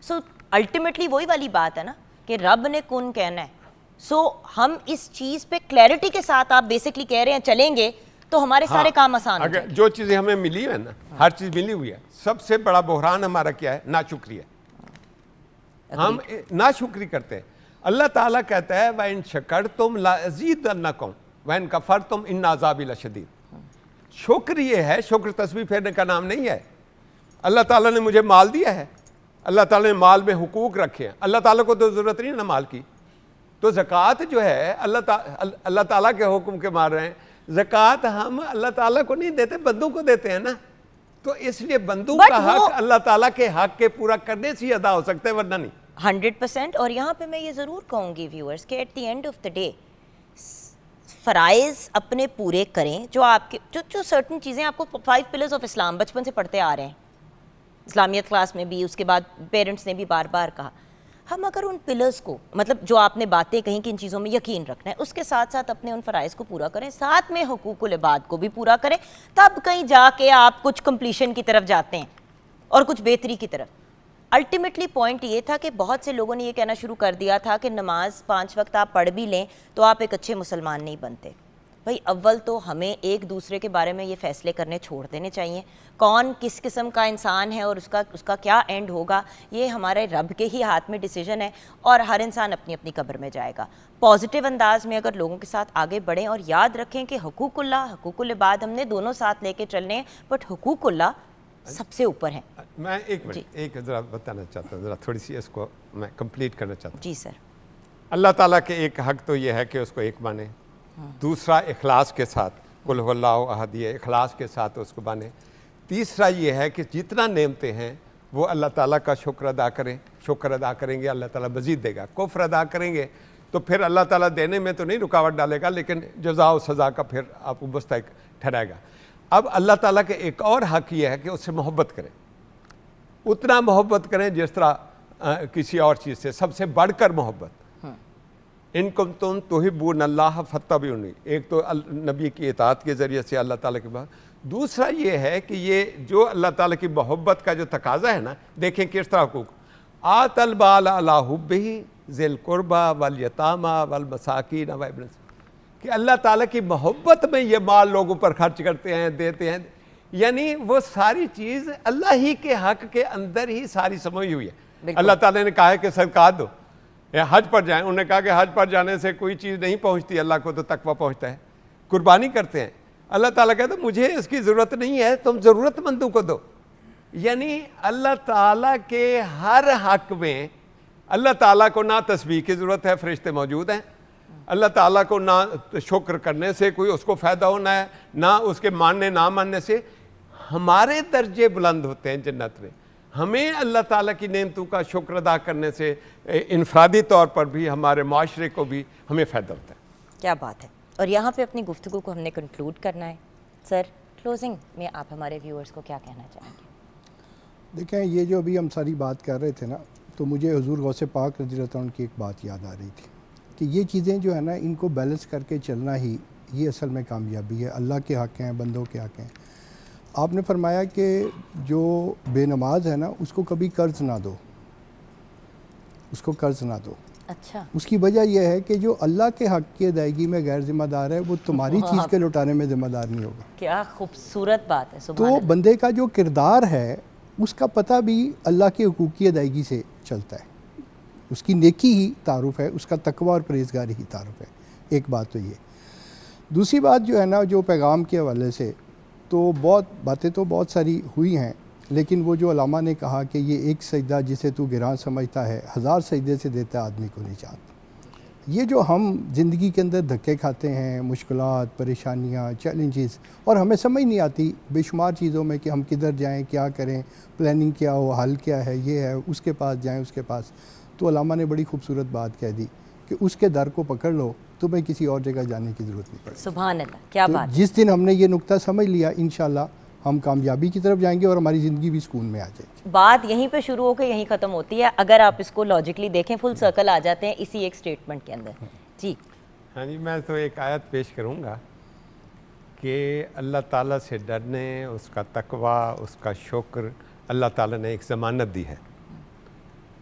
सो अल्टीमेटली वही वाली बात है ना कि रब ने कुन कहना है। सो हम इस चीज पे क्लैरिटी के साथ, आप बेसिकली कह रहे हैं, चलेंगे तो हमारे सारे काम आसान हो अगर जाएंगे। जो चीज़ें हमें मिली है ना, हर चीज़ मिली हुई है, सबसे बड़ा बहरान हमारा क्या है? नाशुक्री है। हम नाशुक्री करते हैं। अल्लाह ताला कहता है वइन शकरतुम लाज़ीदन्नकुम वइन कफरतुम इन्न अज़ाबी लशदीद। शुक्र ये है, शुक्र तस्बीह फेरने का नाम नहीं है। अल्लाह ताला ने मुझे माल दिया है, अल्लाह ताला ने माल में हुकूक रखे हैं, अल्लाह ताला को तो ज़रूरत नहीं है ना माल की। तो ज़कात जो है अल्लाह ताला के हुक्म के मार रहे हैं। ज़कात हम अल्लाह ताला को नहीं देते, बंदों को देते हैं ना। तो इसलिए बंदों But का वो- हक अल्लाह ताला के हक के पूरा करने से ही अदा हो सकता है, वरना नहीं। 100%। और यहाँ पे मैं ये ज़रूर कहूँगी व्यूअर्स कि at the end of the day फ़राइज़ अपने पूरे करें। जो आपके जो सर्टन चीज़ें आपको 5 पिलर्स ऑफ इस्लाम बचपन से पढ़ते आ रहे हैं, इस्लामियत क्लास में भी, उसके बाद पेरेंट्स ने भी बार बार कहा, हम अगर उन पिलर्स को, मतलब जो आपने बातें कहीं कि इन चीज़ों में यकीन रखना है, उसके साथ साथ अपने उन फ़राइज़ को पूरा करें, साथ में हुकूकुल इबाद को भी पूरा करें, तब कहीं जाके आप कुछ कंप्लीशन की तरफ जाते हैं और कुछ बेहतरी की तरफ। अल्टीमेटली पॉइंट ये था कि बहुत से लोगों ने ये कहना शुरू कर दिया था कि नमाज 5 वक्त आप पढ़ भी लें तो आप एक अच्छे मुसलमान नहीं बनते। भाई अव्वल तो हमें एक दूसरे के बारे में ये फ़ैसले करने छोड़ देने चाहिए, कौन किस किस्म का इंसान है और उसका क्या एंड होगा, ये हमारे रब के ही हाथ में डिसीजन है और हर इंसान अपनी अपनी कब्र में जाएगा। पॉजिटिव अंदाज में अगर लोगों के साथ आगे बढ़ें और याद रखें कि हुकूकुल्लाह, हुकूकुल इबाद हमने दोनों साथ लेके चलने हैं, बट हुकूकुल्लाह सबसे ऊपर है। मैं एक मिनट एक ज़रा बताना चाहता हूँ, ज़रा थोड़ी सी इसको मैं कंप्लीट करना चाहता हूँ। जी सर। अल्लाह ताला के एक हक तो ये है कि उसको एक माने, दूसरा इखलास के साथ, कुल हुवल्लाहु अहद, ये इखलास के साथ उसको माने। तीसरा ये है कि जितना नेमते हैं वो अल्लाह ताला का शुक्र अदा करें, शुक्र अदा करेंगे अल्लाह ताला मज़ीद देगा। कुफ्र अदा करेंगे तो फिर अल्लाह ताला देने में तो नहीं रुकावट डालेगा, लेकिन जज़ा और सज़ा का फिर आपको मुस्तहिक ठहराएगा। अब अल्लाह ताला के एक और हक ये है कि उससे मोहब्बत करें, उतना मोहब्बत करें जिस तरह किसी और चीज़ से, सबसे बढ़कर मोहब्बत। इनकुम तुम तुहिब्बून अल्लाह फत्तबिऊनी, एक तो नबी की इताअत के ज़रिए से अल्लाह ताला के बाद, दूसरा ये है कि ये जो अल्लाह ताला की मोहब्बत का जो तकाजा है ना, देखें किस तरह हुकूक, आतल बाल अला हुब्बिही ज़िल कुर्बा वल यतामा वल मसाकीन व इब्न, कि अल्लाह ताला की मोहब्बत में ये माल लोगों पर खर्च करते हैं, देते हैं। यानी वो सारी चीज़ अल्लाह ही के हक के अंदर ही सारी समझी हुई है। अल्लाह ताला ने कहा है कि सदक़ात दो या हज पर जाएं, उन्होंने कहा कि हज पर जाने से कोई चीज़ नहीं पहुंचती अल्लाह को, तो तकवा पहुंचता है। कुर्बानी करते हैं, अल्लाह ताला कहता है मुझे इसकी ज़रूरत नहीं है, तुम ज़रूरतमंदों को दो। यानी अल्लाह ताला के हर हक में अल्लाह ताला को ना तस्बीह की ज़रूरत है, फरिश्ते मौजूद हैं। अल्लाह ताला को ना शुक्र करने से कोई उसको फ़ायदा होना है, ना उसके मानने ना मानने से हमारे दर्जे बुलंद होते हैं जन्नत में। हमें अल्लाह ताला की नेमतों का शुक्र अदा करने से इनफरादी तौर पर भी हमारे माशरे को भी हमें फ़ायदा होता है। क्या बात है। और यहाँ पे अपनी गुफ्तगू को हमने कंक्लूड करना है। सर क्लोजिंग में आप हमारे व्यूअर्स को क्या कहना चाहेंगे? देखें, ये जो अभी हम सारी बात कर रहे थे ना, तो मुझे हुज़ूर गौसे पाक रज़ियल्लाहु अन्हु की एक बात याद आ रही थी कि ये चीज़ें जो है ना, इनको बैलेंस करके चलना ही ये असल में कामयाबी है। अल्लाह के हक़ हैं, बंदों के हक़ हैं। आपने फरमाया कि जो बेनमाज है ना, उसको कभी कर्ज़ ना दो, उसको कर्ज़ ना दो। अच्छा, उसकी वजह यह है कि जो अल्लाह के हक़ की अदायगी में गैर ज़िम्मेदार है, वो तुम्हारी चीज़ के लौटाने में ज़िम्मेदार नहीं होगा। क्या खूबसूरत बात है। सुभान तो अल्लाह। बंदे का जो किरदार है उसका पता भी अल्लाह के हुकूक की अदायगी से चलता है। उसकी नेकी ही तारुफ है, उसका तकवा और परहेज़गारी ही तारुफ है। एक बात तो ये। दूसरी बात जो है ना, जो पैगाम के हवाले से तो बहुत बातें तो बहुत सारी हुई हैं, लेकिन वो जो अलामा ने कहा कि ये एक सजदा जिसे तू गिरां समझता है 1000 सजदे से देता है आदमी को निजात। ये जो हम ज़िंदगी के अंदर धक्के खाते हैं, मुश्किलात, परेशानियाँ, चैलेंजेस, और हमें समझ नहीं आती बेशुमार चीज़ों में कि हम किधर जाएं, क्या करें, प्लानिंग क्या हो, हल क्या है, ये है, उसके पास जाएं, उसके पास। तो अलामा ने बड़ी खूबसूरत बात कह दी कि उसके दर को पकड़ लो, तुम्हें किसी और जगह जाने की ज़रूरत नहीं पड़ेगी। सुभान अल्लाह, क्या तो बात। जिस दिन हमने ये नुक्ता समझ लिया, इंशाल्लाह हम कामयाबी की तरफ जाएंगे और हमारी ज़िंदगी भी सुकून में आ जाएगी। बात यहीं पे शुरू होकर यहीं ख़त्म होती है, अगर आप इसको लॉजिकली देखें, फुल सर्कल आ जाते हैं इसी एक स्टेटमेंट के अंदर। जी हाँ जी, मैं तो एक आयत पेश करूँगा कि अल्लाह ताला से डरने, उसका तकवा, उसका शुक्र अल्लाह ताला ने एक ज़मानत दी है,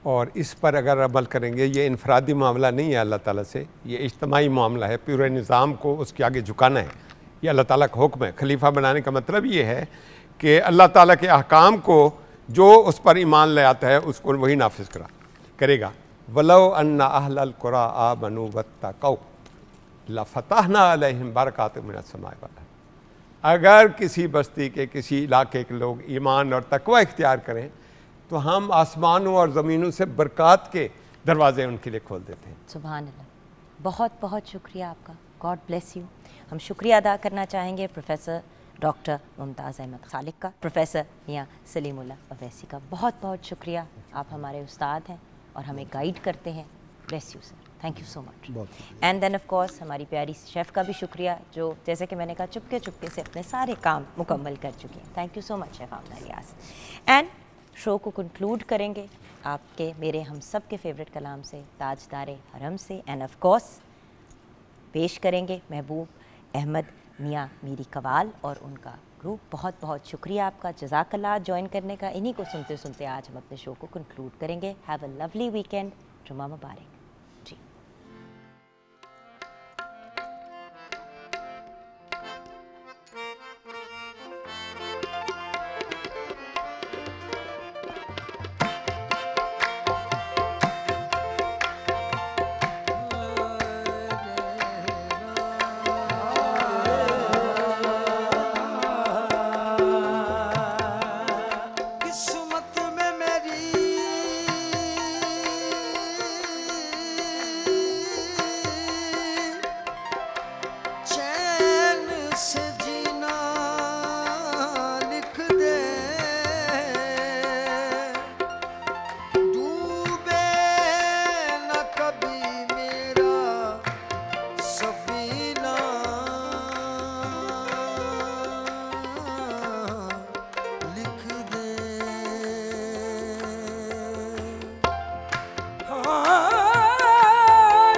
और इस पर अगर अमल करेंगे, ये इनफरादी मामला नहीं है अल्लाह ताला से, ये इज्तमाही मामला है। पूरे निज़ाम को उसके आगे झुकाना है, ये अल्लाह ताला का हुक्म है। खलीफा बनाने का मतलब ये है कि अल्लाह ताला के अहकाम को जो उस पर ईमान ले आता है उसको वही नाफिज करेगा। वलो अन्ना अहलल कुरा आमनू वत्तक़ौ लफ़तहना अलैहिम बरकातिम मिनस समाई वल अर्ज़। अगर किसी बस्ती के, किसी इलाके के लोग ईमान और तकवा इख्तियार करें तो हम आसमानों और ज़मीनों से बरक़ात के दरवाज़े उनके लिए खोल देते हैं। सुभान अल्लाह, बहुत बहुत शुक्रिया आपका, गॉड ब्लेस यू। हम शुक्रिया अदा करना चाहेंगे प्रोफेसर डॉक्टर मुमताज़ अहमद खालिक का, प्रोफेसर मियां सलीमुल्लाह अवैसी का। बहुत बहुत शुक्रिया, आप हमारे उस्ताद हैं और हमें गाइड करते हैं। Bless you sir, thank you so much. And then of course हमारी प्यारी शेफ़ का भी शुक्रिया, जो जैसे कि मैंने कहा चुपके चुपके से अपने सारे काम मुकम्मल कर चुके हैं। Thank you so much chef Amna Riaz. And show को कंक्लूड करेंगे आपके मेरे हम सब के फेवरेट कलाम से, ताजदारे हरम से, एंड ऑफ कोर्स पेश करेंगे महबूब अहमद मियां मीरी कवाल और उनका ग्रुप। बहुत बहुत शुक्रिया आपका, जज़ाकल्लाह ज्वाइन करने का। इन्हीं को सुनते सुनते आज हम अपने शो को कंक्लूड करेंगे। हैव अ लवली वीकेंड, जुम्मा मुबारक। किस्मत में मेरी चैन से जीना लिख दे, डूबे न कभी मेरा सफीना, लिख दे।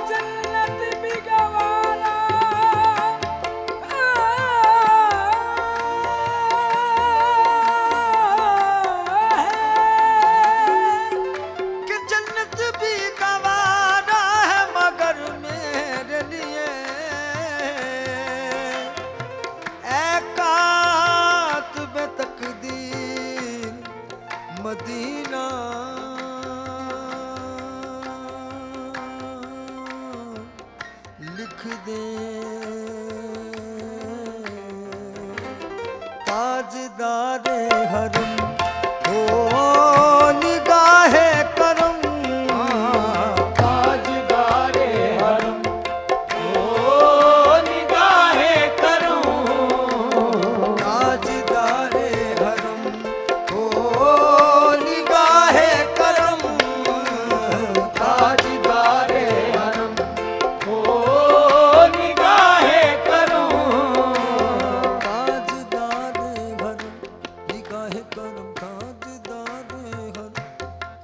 जन्नत भी गवारा कि जन्नत भी गवारा है मगर मेरे लिए एकात में तकदीर मदीना, लिख दे। ताजदारे हरम ओ निगाहे करम, ताजदारे हरम ओ निगाहे करम, ताजदारे हरम ओ निगाहे करम, ताजदारे हरम ओ निगाहे करम, ताजदारे हरम निगाहे करम, ताजदारे हरम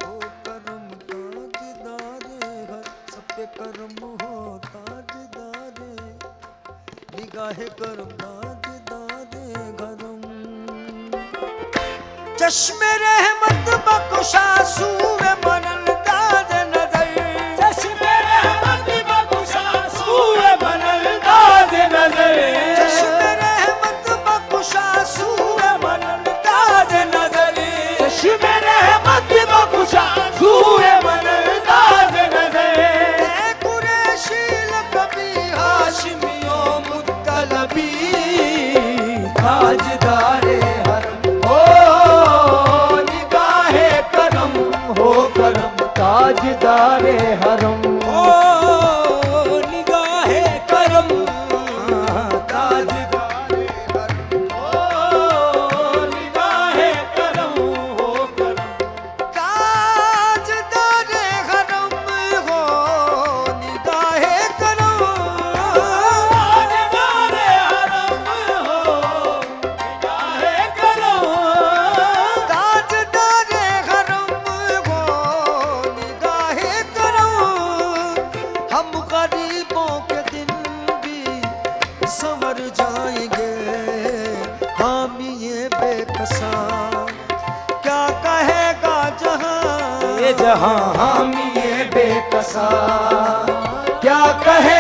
ओ करम, ताजदारे हर सब पे करम हो, ताजदारे निगाहे करम, ताजदारे गरम। चश्मे रहमत बख्शा सूए मनन ताज नजर, चश्मे रहमत बख्शा सूए मनन ताज नजर, चश्मे रहमत बख्शा सूए मनन ताज नजर, चश्मे रहमत बख्शा सूए मनन ताज नजर। ऐ कुरैशी लक़बी हाशिमियों मुत्तलबी, ताजदारे हरम ओ ताजदारे हरम ओ निगाहे करम ताजदारे हरम ओ निगाहे करम हो करम ताजदारे हरम हो निगाहे करम ताजदारे हरम हो निगाहे करम ताजदारे हरम हो निगाहे करम हम गरीबों के दिन भी संवर जाएंगे हामी ये बेकसा क्या कहेगा जहां ये जहां हामी ये बेकसा क्या कहे